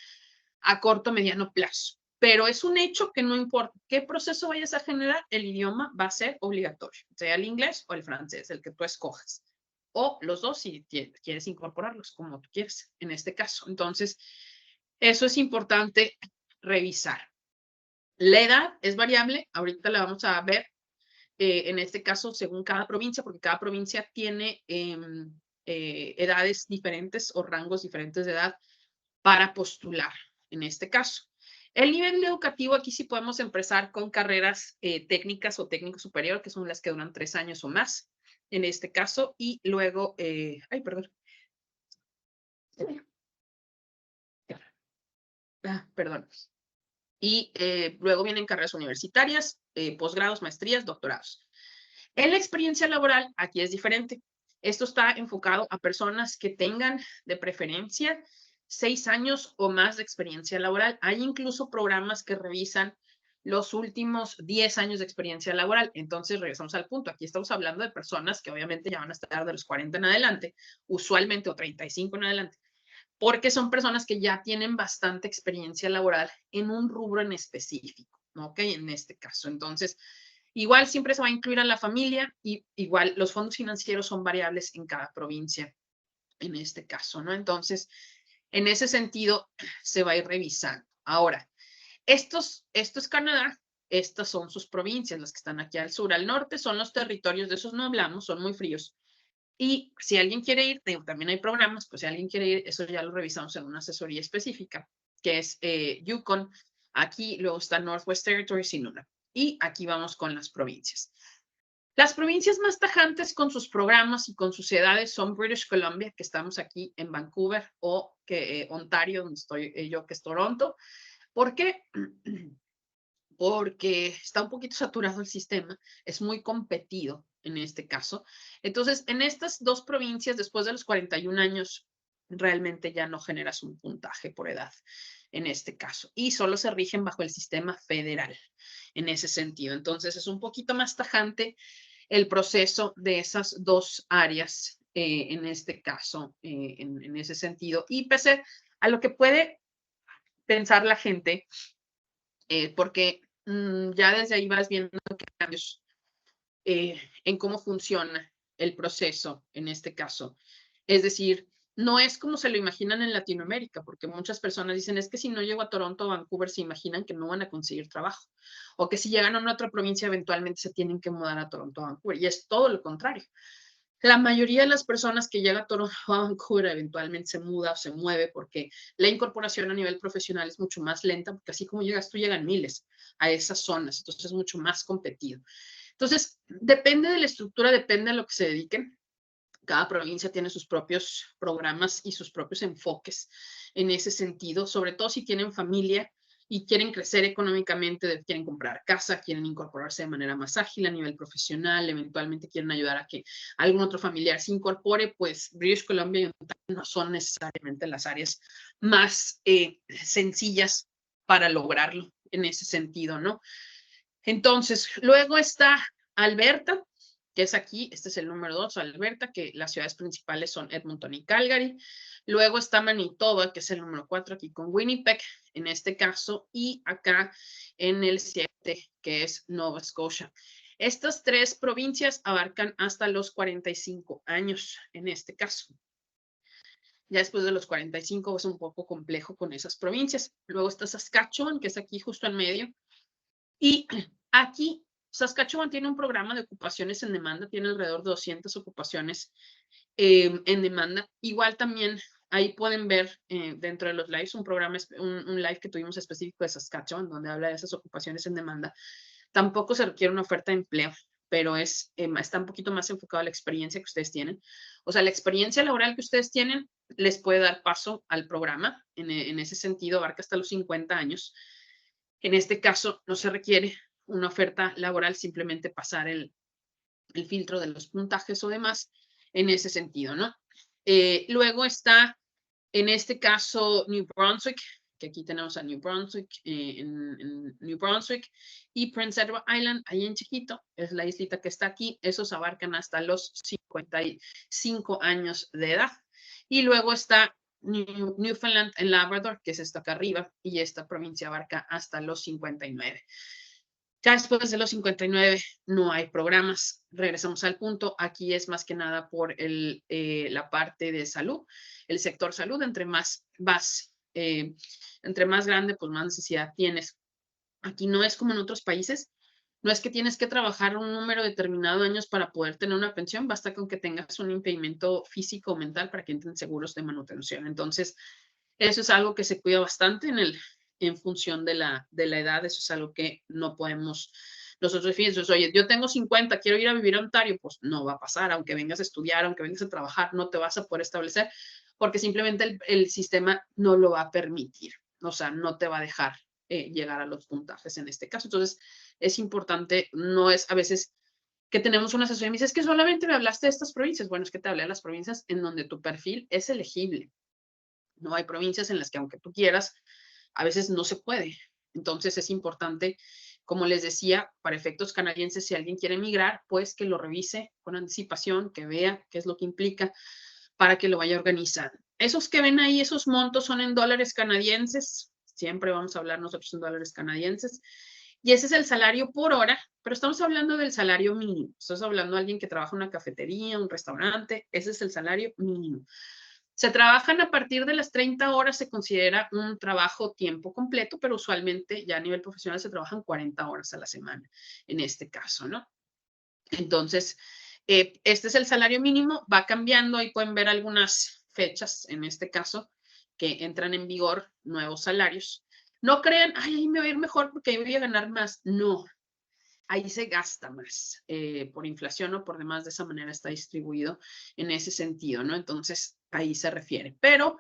a corto, mediano plazo. Pero es un hecho que no importa qué proceso vayas a generar, el idioma va a ser obligatorio, sea el inglés o el francés, el que tú escojas. o los dos si quieres incorporarlos, como tú quieres, en este caso. Entonces, eso es importante revisar. La edad es variable, ahorita la vamos a ver, en este caso, según cada provincia, porque cada provincia tiene edades diferentes o rangos diferentes de edad para postular, en este caso. El nivel educativo, aquí sí podemos empezar con carreras técnicas o técnico superior, que son las que duran 3 años o más, en este caso, y luego, ay, perdón. Perdón. Y luego vienen carreras universitarias, posgrados, maestrías, doctorados. En la experiencia laboral, aquí es diferente. Esto está enfocado a personas que tengan de preferencia 6 años o más de experiencia laboral. Hay incluso programas que revisan los últimos 10 años de experiencia laboral. Entonces, regresamos al punto. Aquí estamos hablando de personas que obviamente ya van a estar de los 40 en adelante, usualmente, o 35 en adelante, porque son personas que ya tienen bastante experiencia laboral en un rubro en específico, ¿no? ¿Ok? En este caso. Entonces, igual siempre se va a incluir a la familia y igual los fondos financieros son variables en cada provincia, en este caso, ¿no? Entonces, en ese sentido, se va a ir revisando. Ahora, esto es Canadá, estas son sus provincias, las que están aquí al sur. Al norte son los territorios, de esos no hablamos, son muy fríos. Y si alguien quiere ir, también hay programas, pues si alguien quiere ir, eso ya lo revisamos en una asesoría específica, que es Yukon, aquí, luego está Northwest Territories y Nunavut. Y aquí vamos con las provincias. Las provincias más tajantes con sus programas y con sus edades son British Columbia, que estamos aquí en Vancouver, o que Ontario, donde estoy yo, que es Toronto. ¿Por qué? Porque está un poquito saturado el sistema, es muy competido en este caso. Entonces, en estas dos provincias, después de los 41 años, realmente ya no generas un puntaje por edad en este caso, y solo se rigen bajo el sistema federal en ese sentido. Entonces, es un poquito más tajante el proceso de esas dos áreas en este caso, en ese sentido. Y pese a lo que puede pensar la gente, porque ya desde ahí vas viendo cambios en cómo funciona el proceso en este caso. Es decir, no es como se lo imaginan en Latinoamérica, porque muchas personas dicen, es que si no llego a Toronto o Vancouver, se imaginan que no van a conseguir trabajo, o que si llegan a una otra provincia, eventualmente se tienen que mudar a Toronto o Vancouver, y es todo lo contrario. La mayoría de las personas que llegan a Toronto o a Vancouver eventualmente se muda o se mueve porque la incorporación a nivel profesional es mucho más lenta, porque así como llegas tú, llegan miles a esas zonas, entonces es mucho más competido. Entonces, depende de la estructura, depende de lo que se dediquen. Cada provincia tiene sus propios programas y sus propios enfoques en ese sentido, sobre todo si tienen familia y quieren crecer económicamente, quieren comprar casa, quieren incorporarse de manera más ágil a nivel profesional, eventualmente quieren ayudar a que algún otro familiar se incorpore, pues British Columbia y Ontario no son necesariamente las áreas más sencillas para lograrlo en ese sentido, ¿no? Entonces, luego está Alberta, que es aquí, este es el número 2, Alberta, que las ciudades principales son Edmonton y Calgary. Luego está Manitoba, que es el número 4, aquí con Winnipeg, en este caso, y acá en el 7, que es Nova Scotia. Estas tres provincias abarcan hasta los 45 años, en este caso. Ya después de los 45 es un poco complejo con esas provincias. Luego está Saskatchewan, que es aquí justo en medio, y aquí Saskatchewan tiene un programa de ocupaciones en demanda, tiene alrededor de 200 ocupaciones en demanda. Igual también ahí pueden ver dentro de los lives un programa, un live que tuvimos específico de Saskatchewan, donde habla de esas ocupaciones en demanda. Tampoco se requiere una oferta de empleo, pero está un poquito más enfocado a la experiencia que ustedes tienen. O sea, la experiencia laboral que ustedes tienen les puede dar paso al programa. En ese sentido, abarca hasta los 50 años. En este caso, no se requiere una oferta laboral, simplemente pasar el filtro de los puntajes o demás en ese sentido, ¿no? Luego está, en este caso, New Brunswick, que aquí tenemos a New Brunswick, en New Brunswick, y Prince Edward Island, ahí en chiquito, es la islita que está aquí, esos abarcan hasta los 55 años de edad. Y luego está Newfoundland en Labrador, que es esta acá arriba, y esta provincia abarca hasta los 59. Ya después de los 59 no hay programas. Regresamos al punto. Aquí es más que nada por la parte de salud, el sector salud. Entre más entre más grande, pues más necesidad tienes. Aquí no es como en otros países. No es que tienes que trabajar un número determinado de años para poder tener una pensión, basta con que tengas un impedimento físico o mental para que entren seguros de manutención. Entonces, eso es algo que se cuida bastante en función de la edad. Eso es algo que no podemos nosotros, fíjense, oye, yo tengo 50, quiero ir a vivir a Ontario, pues no va a pasar, aunque vengas a estudiar, aunque vengas a trabajar, no te vas a poder establecer, porque simplemente el sistema no lo va a permitir, o sea, no te va a dejar llegar a los puntajes en este caso. Entonces, es importante, no es a veces que tenemos una asesoría y me dices, es que solamente me hablaste de estas provincias. Bueno, es que te hablé de las provincias en donde tu perfil es elegible. No hay provincias en las que aunque tú quieras, a veces no se puede. Entonces es importante, como les decía, para efectos canadienses, si alguien quiere emigrar, pues que lo revise con anticipación, que vea qué es lo que implica para que lo vaya a organizar. Esos que ven ahí, esos montos son en dólares canadienses. Siempre vamos a hablar nosotros en dólares canadienses. Y ese es el salario por hora, pero estamos hablando del salario mínimo. Estamos hablando de alguien que trabaja en una cafetería, un restaurante. Ese es el salario mínimo. Se trabajan a partir de las 30 horas, se considera un trabajo tiempo completo, pero usualmente ya a nivel profesional se trabajan 40 horas a la semana, en este caso, ¿no? Entonces, este es el salario mínimo, va cambiando, ahí pueden ver algunas fechas, en este caso, que entran en vigor nuevos salarios. No crean, ay, ahí me va a ir mejor porque ahí voy a ganar más. No, ahí se gasta más por inflación o por demás, de esa manera está distribuido en ese sentido, ¿no? Entonces, ahí se refiere. Pero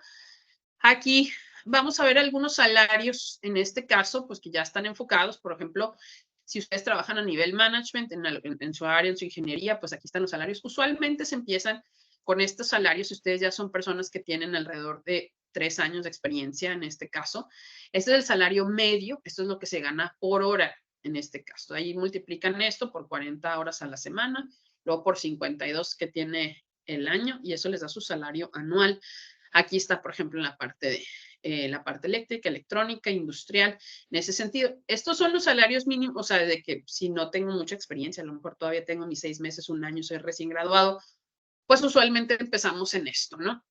aquí vamos a ver algunos salarios, en este caso, pues que ya están enfocados, por ejemplo, si ustedes trabajan a nivel management, en su área, en su ingeniería, pues aquí están los salarios. Usualmente se empiezan con estos salarios si ustedes ya son personas que tienen alrededor de 3 años de experiencia, en este caso. Este es el salario medio, esto es lo que se gana por hora, en este caso. Ahí multiplican esto por 40 horas a la semana, luego por 52 que tiene el año, y eso les da su salario anual. Aquí está, por ejemplo, en la parte eléctrica, electrónica, industrial, en ese sentido. Estos son los salarios mínimos, o sea, de que si no tengo mucha experiencia, a lo mejor todavía tengo mis 6 meses, un año, soy recién graduado, pues usualmente empezamos en esto, ¿no?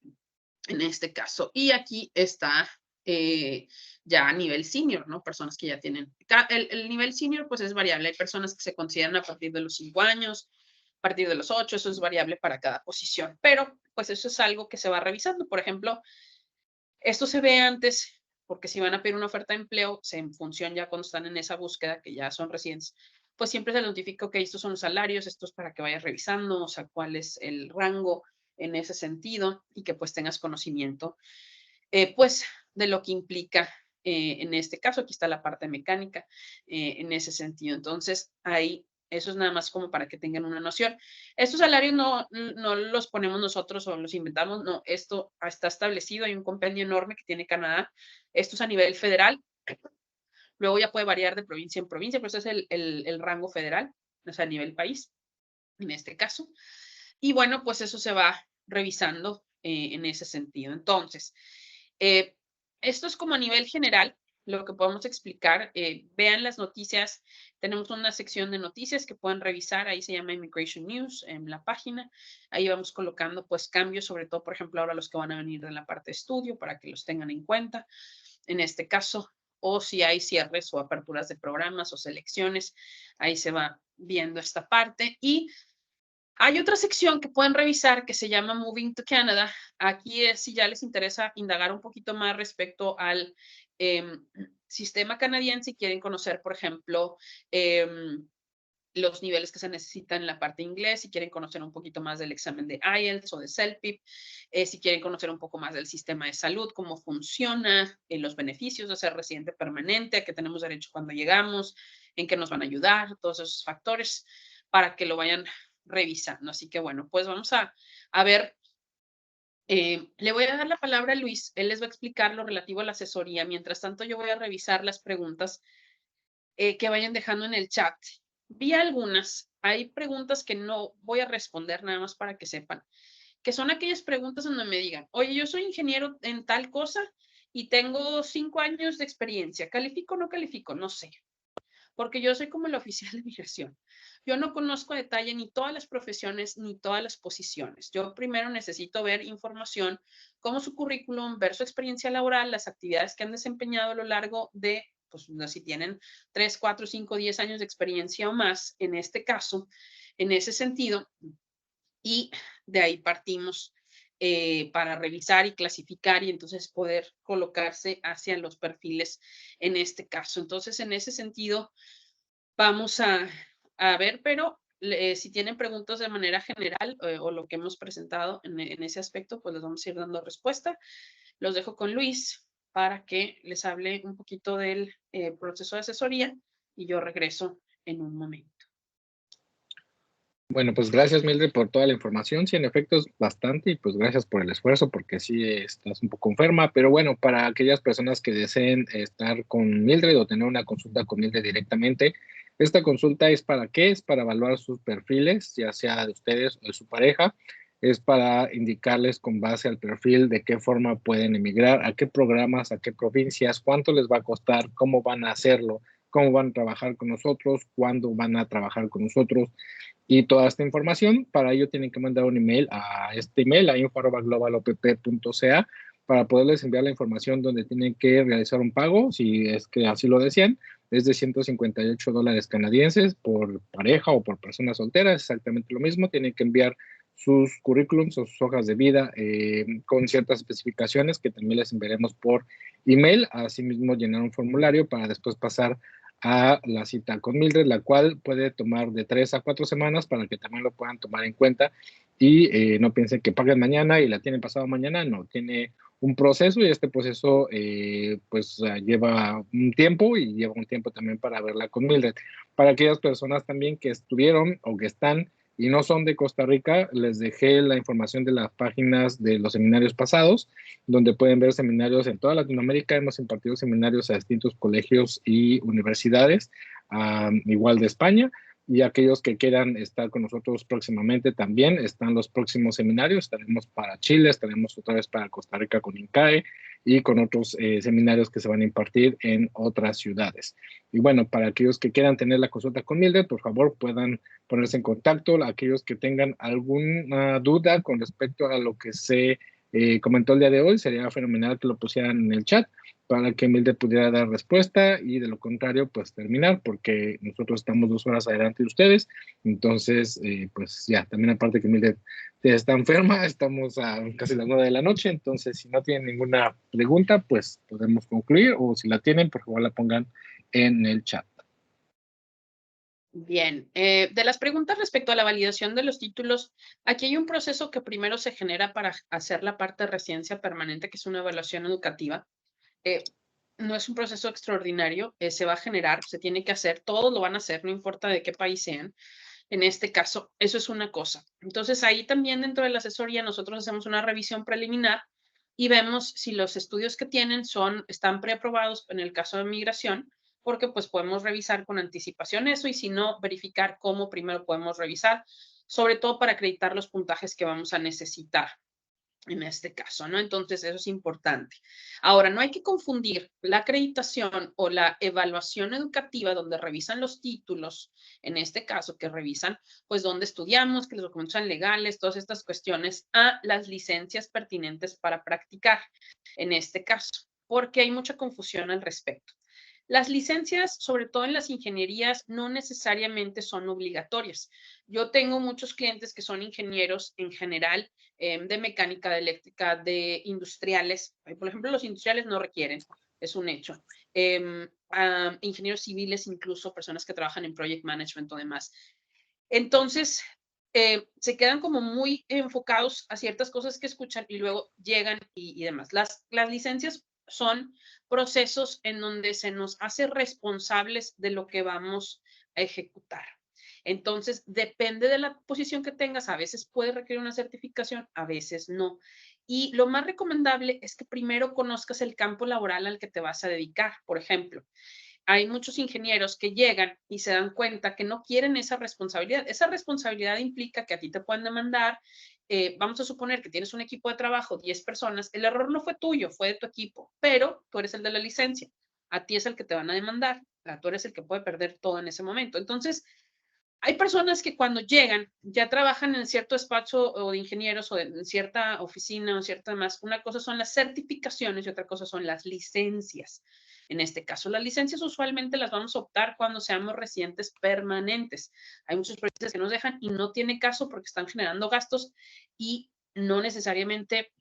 En este caso. Y aquí está ya a nivel senior, ¿no? Personas que ya tienen, el nivel senior pues es variable. Hay personas que se consideran a partir de los 5 años, a partir de los 8, eso es variable para cada posición, pero pues eso es algo que se va revisando. Por ejemplo, esto se ve antes, porque si van a pedir una oferta de empleo, en función ya cuando están en esa búsqueda, que ya son residentes, pues siempre se notifica, ok, estos son los salarios, estos para que vayas revisando, o sea, cuál es el rango en ese sentido y que pues tengas conocimiento, pues, de lo que implica en este caso. Aquí está la parte mecánica en ese sentido. Entonces, ahí eso es nada más como para que tengan una noción. Estos salarios no los ponemos nosotros o los inventamos, no, esto está establecido, hay un compendio enorme que tiene Canadá, esto es a nivel federal, luego ya puede variar de provincia en provincia, pero este es el rango federal, o sea, a nivel país, en este caso. Y bueno, pues eso se va revisando en ese sentido. Entonces, esto es como a nivel general lo que podemos explicar. Vean las noticias, tenemos una sección de noticias que pueden revisar, ahí se llama Immigration News en la página, ahí vamos colocando pues cambios, sobre todo por ejemplo ahora los que van a venir de la parte de estudio para que los tengan en cuenta en este caso, o si hay cierres o aperturas de programas o selecciones, ahí se va viendo esta parte. Y hay otra sección que pueden revisar que se llama Moving to Canada. Aquí es si ya les interesa indagar un poquito más respecto al sistema canadiense y quieren conocer, por ejemplo, los niveles que se necesitan en la parte de inglés, si quieren conocer un poquito más del examen de IELTS o de CELPIP, si quieren conocer un poco más del sistema de salud, cómo funciona, los beneficios de ser residente permanente, a qué tenemos derecho cuando llegamos, en qué nos van a ayudar, todos esos factores para que lo vayan revisando. Así que bueno, pues vamos a ver. Le voy a dar la palabra a Luis, él les va a explicar lo relativo a la asesoría. Mientras tanto, yo voy a revisar las preguntas que vayan dejando en el chat. Vi algunas, hay preguntas que no voy a responder nada más para que sepan, que son aquellas preguntas donde me digan, oye, yo soy ingeniero en tal cosa y tengo 5 años de experiencia, ¿califico o no califico? No sé. porque yo soy como el oficial de migración. Yo no conozco a detalle ni todas las profesiones ni todas las posiciones. Yo primero necesito ver información como su currículum, ver su experiencia laboral, las actividades que han desempeñado a lo largo de, pues si tienen 3, 4, 5, 10 años de experiencia o más, en este caso, en ese sentido, y de ahí partimos para revisar y clasificar y entonces poder colocarse hacia los perfiles en este caso. Entonces, en ese sentido, vamos a ver, pero si tienen preguntas de manera general o lo que hemos presentado en ese aspecto, pues les vamos a ir dando respuesta. Los dejo con Luis para que les hable un poquito del proceso de asesoría y yo regreso en un momento. Bueno, pues gracias, Mildred, por toda la información. Sí, en efecto es bastante y pues gracias por el esfuerzo porque sí estás un poco enferma, pero bueno, para aquellas personas que deseen estar con Mildred o tener una consulta con Mildred directamente, esta consulta es para qué, es para evaluar sus perfiles, ya sea de ustedes o de su pareja, es para indicarles con base al perfil de qué forma pueden emigrar, a qué programas, a qué provincias, cuánto les va a costar, cómo van a hacerlo, cómo van a trabajar con nosotros, cuándo van a trabajar con nosotros y toda esta información. Para ello tienen que mandar un email a este email, a info@globalopp.ca, para poderles enviar la información donde tienen que realizar un pago, si es que así lo desean. Es de $158 canadienses por pareja o por persona soltera, es exactamente lo mismo. Tienen que enviar sus currículums o sus hojas de vida con ciertas especificaciones que también les enviaremos por email. Asimismo, llenar un formulario para después pasar a la cita con Mildred, la cual puede tomar de 3 a 4 semanas para que también lo puedan tomar en cuenta y no piensen que paguen mañana y la tienen pasado mañana. No, tiene un proceso y este proceso pues lleva un tiempo y lleva un tiempo también para verla con Mildred. Para aquellas personas también que estuvieron o que están y no son de Costa Rica, les dejé la información de las páginas de los seminarios pasados, donde pueden ver seminarios en toda Latinoamérica. Hemos impartido seminarios a distintos colegios y universidades, igual de España. Y aquellos que quieran estar con nosotros próximamente también están los próximos seminarios. Estaremos para Chile, estaremos otra vez para Costa Rica con INCAE y con otros seminarios que se van a impartir en otras ciudades. Y bueno, para aquellos que quieran tener la consulta con Mildred, por favor puedan ponerse en contacto. Aquellos que tengan alguna duda con respecto a lo que se comentó el día de hoy, sería fenomenal que lo pusieran en el chat para que Mildred pudiera dar respuesta y de lo contrario, pues terminar, porque nosotros estamos 2 horas adelante de ustedes. Entonces, pues ya, también aparte que Mildred está enferma, estamos a casi las 9 de la noche, entonces si no tienen ninguna pregunta, pues podemos concluir, o si la tienen, por favor la pongan en el chat. Bien, de las preguntas respecto a la validación de los títulos, aquí hay un proceso que primero se genera para hacer la parte de residencia permanente, que es una evaluación educativa. No es un proceso extraordinario, se va a generar, se tiene que hacer, todos lo van a hacer, no importa de qué país sean. En este caso, eso es una cosa. Entonces, ahí también dentro de la asesoría nosotros hacemos una revisión preliminar y vemos si los estudios que tienen están preaprobados en el caso de migración, porque pues podemos revisar con anticipación eso y si no, verificar cómo primero podemos revisar, sobre todo para acreditar los puntajes que vamos a necesitar en este caso, ¿no? Entonces, eso es importante. Ahora, no hay que confundir la acreditación o la evaluación educativa donde revisan los títulos, en este caso, que revisan, pues, dónde estudiamos, que los documentos sean legales, todas estas cuestiones, a las licencias pertinentes para practicar, en este caso, porque hay mucha confusión al respecto. Las licencias, sobre todo en las ingenierías, no necesariamente son obligatorias. Yo tengo muchos clientes que son ingenieros en general, de mecánica, de eléctrica, de industriales. Por ejemplo, los industriales no requieren, es un hecho. Ingenieros civiles, incluso personas que trabajan en project management o demás. Entonces, se quedan como muy enfocados a ciertas cosas que escuchan y luego llegan y demás. Las licencias son procesos en donde se nos hace responsables de lo que vamos a ejecutar. Entonces, depende de la posición que tengas. A veces puede requerir una certificación, a veces no. Y lo más recomendable es que primero conozcas el campo laboral al que te vas a dedicar. Por ejemplo, hay muchos ingenieros que llegan y se dan cuenta que no quieren esa responsabilidad. Esa responsabilidad implica que a ti te pueden demandar. Vamos a suponer que tienes un equipo de trabajo, 10 personas. El error no fue tuyo, fue de tu equipo, pero tú eres el de la licencia. a ti es el que te van a demandar, tú eres el que puede perder todo en ese momento. Entonces, hay personas que cuando llegan ya trabajan en cierto despacho o de ingenieros o en cierta oficina o cierta más. Una cosa son las certificaciones y otra cosa son las licencias. En este caso, las licencias usualmente las vamos a optar cuando seamos residentes permanentes. Hay muchos países que nos dejan y no tiene caso porque están generando gastos y no necesariamente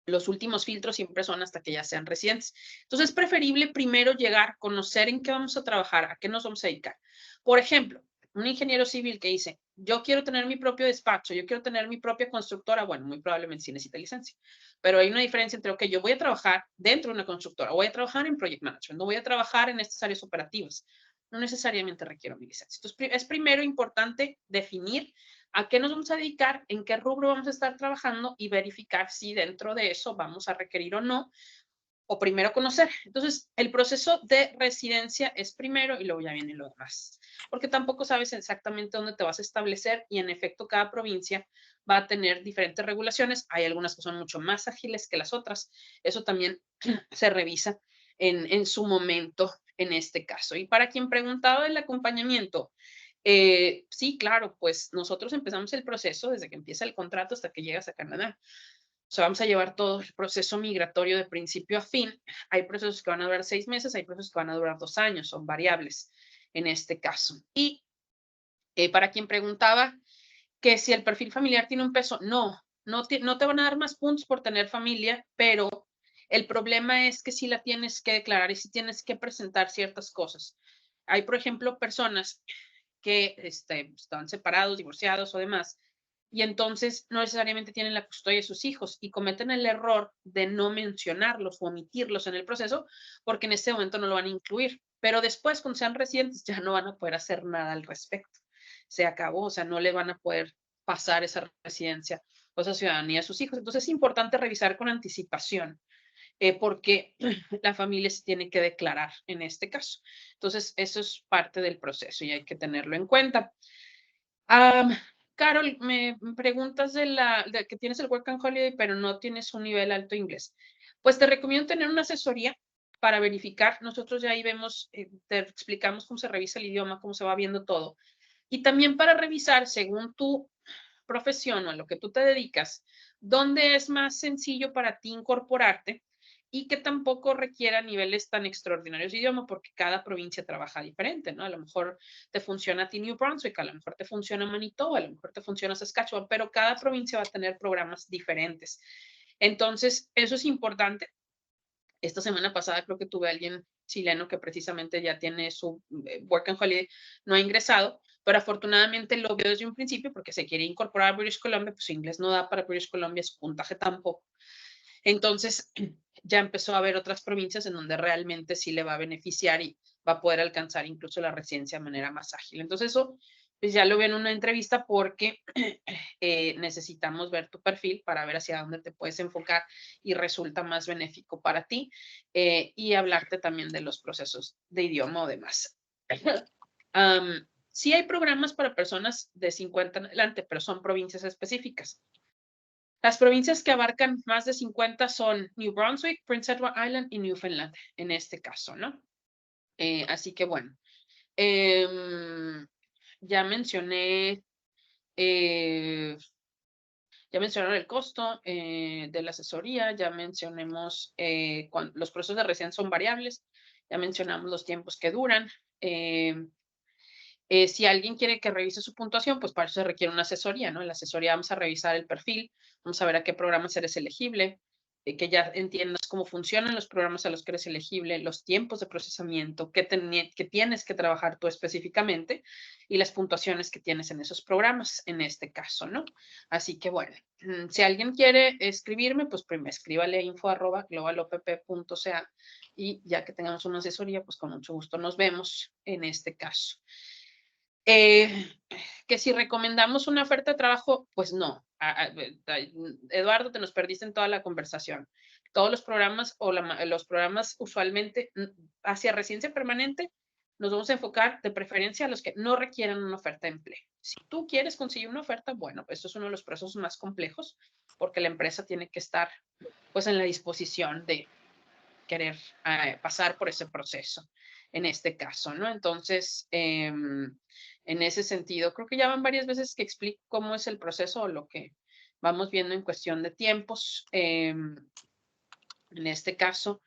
los últimos filtros siempre son hasta que ya sean residentes. Entonces es preferible primero llegar, conocer en qué vamos a trabajar, a qué nos vamos a dedicar. Por ejemplo, un ingeniero civil que dice, yo quiero tener mi propio despacho, yo quiero tener mi propia constructora, bueno, muy probablemente sí necesita licencia, pero hay una diferencia entre, ok, yo voy a trabajar dentro de una constructora, voy a trabajar en project management, no voy a trabajar en estas áreas operativas, no necesariamente requiero mi licencia. Entonces, es primero importante definir a qué nos vamos a dedicar, en qué rubro vamos a estar trabajando y verificar si dentro de eso vamos a requerir o no, o primero conocer. Entonces, el proceso de residencia es primero y luego ya viene lo demás, porque tampoco sabes exactamente dónde te vas a establecer y en efecto cada provincia va a tener diferentes regulaciones. Hay algunas que son mucho más ágiles que las otras. Eso también se revisa en su momento en este caso. Y para quien preguntaba del acompañamiento, sí, claro, pues nosotros empezamos el proceso desde que empieza el contrato hasta que llegas a Canadá. O sea, vamos a llevar todo el proceso migratorio de principio a fin. Hay procesos que van a durar 6 meses, hay procesos que van a durar 2 años, son variables en este caso. Y para quien preguntaba que si el perfil familiar tiene un peso, no te van a dar más puntos por tener familia, pero el problema es que sí la tienes que declarar y sí tienes que presentar ciertas cosas. Hay, por ejemplo, personas que están separados, divorciados o demás, y entonces no necesariamente tienen la custodia de sus hijos y cometen el error de no mencionarlos o omitirlos en el proceso porque en este momento no lo van a incluir, pero después cuando sean residentes ya no van a poder hacer nada al respecto. Se acabó, o sea, no le van a poder pasar esa residencia o esa ciudadanía a sus hijos. Entonces es importante revisar con anticipación porque la familia se tiene que declarar en este caso. Entonces, eso es parte del proceso y hay que tenerlo en cuenta. Carol, me preguntas de que tienes el Work and Holiday, pero no tienes un nivel alto de inglés. Pues te recomiendo tener una asesoría para verificar. Nosotros ya ahí vemos, te explicamos cómo se revisa el idioma, cómo se va viendo todo. Y también para revisar, según tu profesión o a lo que tú te dedicas, dónde es más sencillo para ti incorporarte y que tampoco requiera niveles tan extraordinarios de idioma, porque cada provincia trabaja diferente, ¿no? A lo mejor te funciona a ti New Brunswick, a lo mejor te funciona Manitoba, a lo mejor te funciona Saskatchewan, pero cada provincia va a tener programas diferentes. Entonces, eso es importante. Esta semana pasada creo que tuve a alguien chileno que precisamente ya tiene su Work and Holiday, no ha ingresado, pero afortunadamente lo vio desde un principio porque se quiere incorporar a British Columbia, pues su inglés no da para British Columbia, su puntaje tampoco. Entonces, ya empezó a haber otras provincias en donde realmente sí le va a beneficiar y va a poder alcanzar incluso la residencia de manera más ágil. Entonces, eso pues ya lo veo en una entrevista porque necesitamos ver tu perfil para ver hacia dónde te puedes enfocar y resulta más benéfico para ti y hablarte también de los procesos de idioma o demás. Sí hay programas para personas de 50 en adelante, pero son provincias específicas. Las provincias que abarcan más de 50 son New Brunswick, Prince Edward Island y Newfoundland, en este caso, ¿no? Así que bueno, ya mencioné, ya mencionaron el costo de la asesoría, ya mencionemos los procesos de residencia son variables, ya mencionamos los tiempos que duran. Si alguien quiere que revise su puntuación, pues para eso se requiere una asesoría, ¿no? En la asesoría vamos a revisar el perfil, vamos a ver a qué programas eres elegible, que ya entiendas cómo funcionan los programas a los que eres elegible, los tiempos de procesamiento, qué tienes que trabajar tú específicamente y las puntuaciones que tienes en esos programas, en este caso, ¿no? Así que bueno, si alguien quiere escribirme, pues primero escríbale a info@globalopp.ca y ya que tengamos una asesoría, pues con mucho gusto nos vemos en este caso. Que si recomendamos una oferta de trabajo, pues no. Eduardo, te nos perdiste en toda la conversación. Todos los programas o los programas usualmente hacia residencia permanente nos vamos a enfocar de preferencia a los que no requieran una oferta de empleo. Si tú quieres conseguir una oferta, bueno, esto es uno de los procesos más complejos porque la empresa tiene que estar pues en la disposición de querer pasar por ese proceso en este caso, ¿no? Entonces, en ese sentido, creo que ya van varias veces que explico cómo es el proceso o lo que vamos viendo en cuestión de tiempos. En este caso,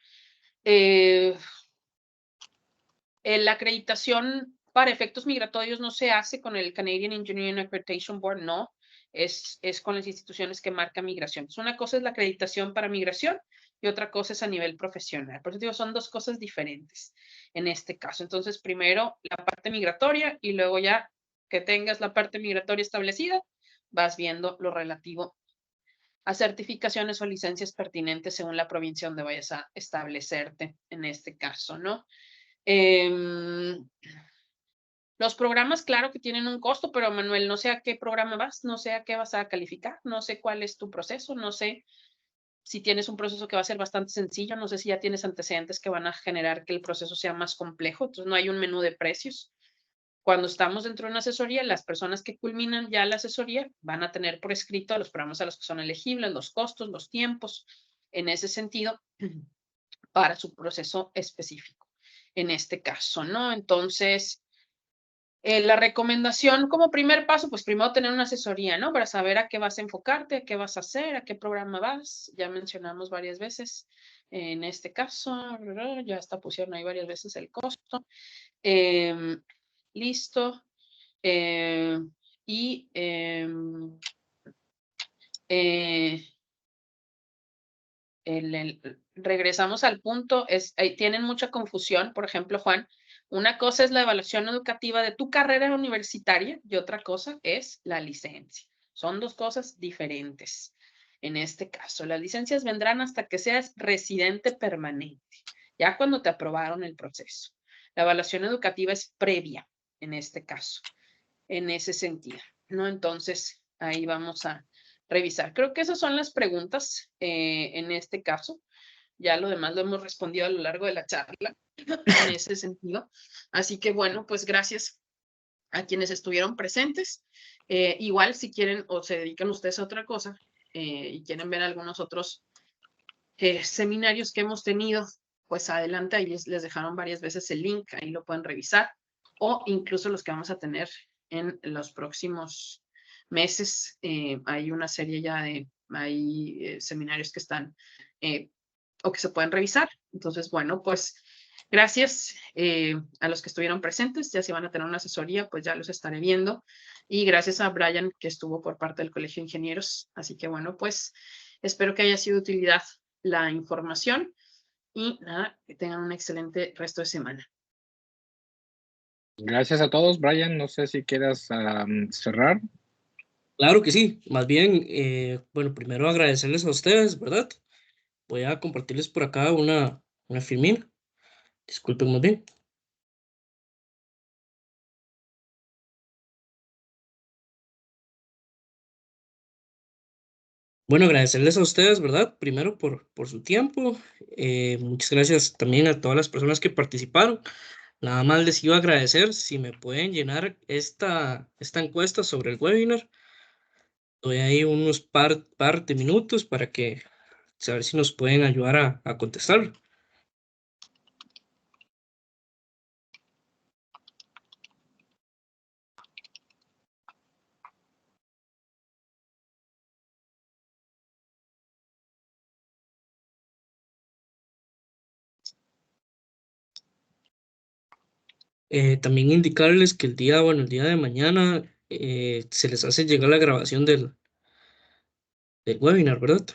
la acreditación para efectos migratorios no se hace con el Canadian Engineering Accreditation Board, no, es con las instituciones que marca migración. Una cosa es la acreditación para migración y otra cosa es a nivel profesional. Por eso digo, son dos cosas diferentes en este caso. Entonces, primero la parte migratoria y luego ya que tengas la parte migratoria establecida, vas viendo lo relativo a certificaciones o licencias pertinentes según la provincia donde vayas a establecerte en este caso, ¿no? Los programas, claro que tienen un costo, pero Manuel, no sé a qué programa vas, no sé a qué vas a calificar, no sé cuál es tu proceso, no sé si tienes un proceso que va a ser bastante sencillo, no sé si ya tienes antecedentes que van a generar que el proceso sea más complejo, entonces no hay un menú de precios. Cuando estamos dentro de una asesoría, las personas que culminan ya la asesoría van a tener por escrito los programas a los que son elegibles, los costos, los tiempos, en ese sentido, para su proceso específico, en este caso, ¿no? Entonces, la recomendación como primer paso, pues primero tener una asesoría, ¿no? Para saber a qué vas a enfocarte, a qué vas a hacer, a qué programa vas. Ya mencionamos varias veces en este caso, ya hasta pusieron ahí varias veces el costo. Listo. Y regresamos al punto, tienen mucha confusión, por ejemplo, Juan, una cosa es la evaluación educativa de tu carrera universitaria y otra cosa es la licencia. Son dos cosas diferentes. En este caso, las licencias vendrán hasta que seas residente permanente, ya cuando te aprobaron el proceso. La evaluación educativa es previa en este caso, en ese sentido, ¿no? Entonces, ahí vamos a revisar. Creo que esas son las preguntas en este caso. Ya lo demás lo hemos respondido a lo largo de la charla en ese sentido. Así que bueno, pues gracias a quienes estuvieron presentes. Igual si quieren o se dedican ustedes a otra cosa y quieren ver algunos otros seminarios que hemos tenido, pues adelante, ahí les dejaron varias veces el link, ahí lo pueden revisar, o incluso los que vamos a tener en los próximos meses. Hay una serie ya hay seminarios que están o que se pueden revisar. Entonces, bueno, pues gracias a los que estuvieron presentes. Ya si van a tener una asesoría, pues ya los estaré viendo. Y gracias a Brian, que estuvo por parte del Colegio de Ingenieros. Así que bueno, pues espero que haya sido de utilidad la información y nada, que tengan un excelente resto de semana. Gracias a todos, Brian. No sé si quieras cerrar. Claro que sí, más bien, bueno, primero agradecerles a ustedes, ¿verdad? Voy a compartirles por acá una filmina. Disculpen muy bien. Bueno, agradecerles a ustedes, ¿verdad? Primero por su tiempo. Muchas gracias también a todas las personas que participaron. Nada más les iba a agradecer si me pueden llenar esta encuesta sobre el webinar. Doy ahí unos par de minutos para que saber si nos pueden ayudar a contestar. También indicarles que el día de mañana se les hace llegar la grabación del webinar, ¿verdad?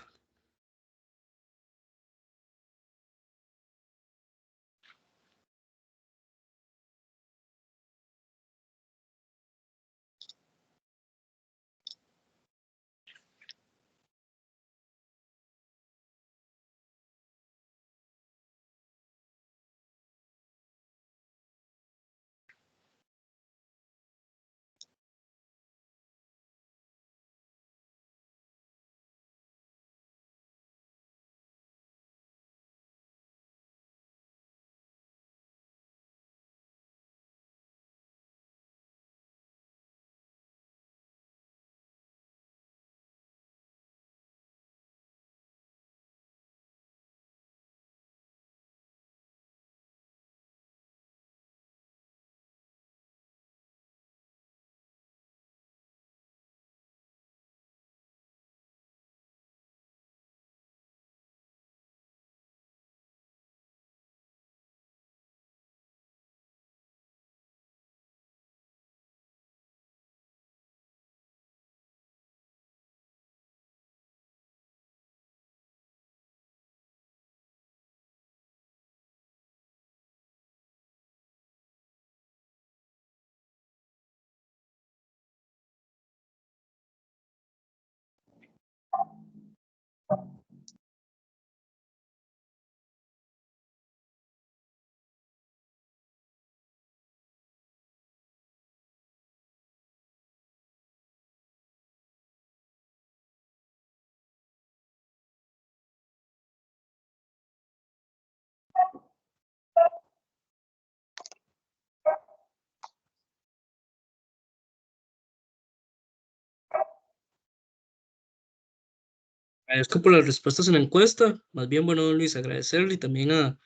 Agradezco por las respuestas en la encuesta. Más bien, bueno, don Luis, agradecerle y también a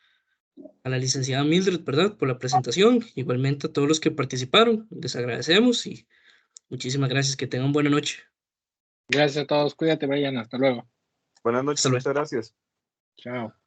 la licenciada Mildred, ¿verdad?, por la presentación. Igualmente a todos los que participaron, les agradecemos y muchísimas gracias. Que tengan buena noche. Gracias a todos, cuídate, Brian, hasta luego. Buenas noches, Hasta luego. muchas gracias. Chao.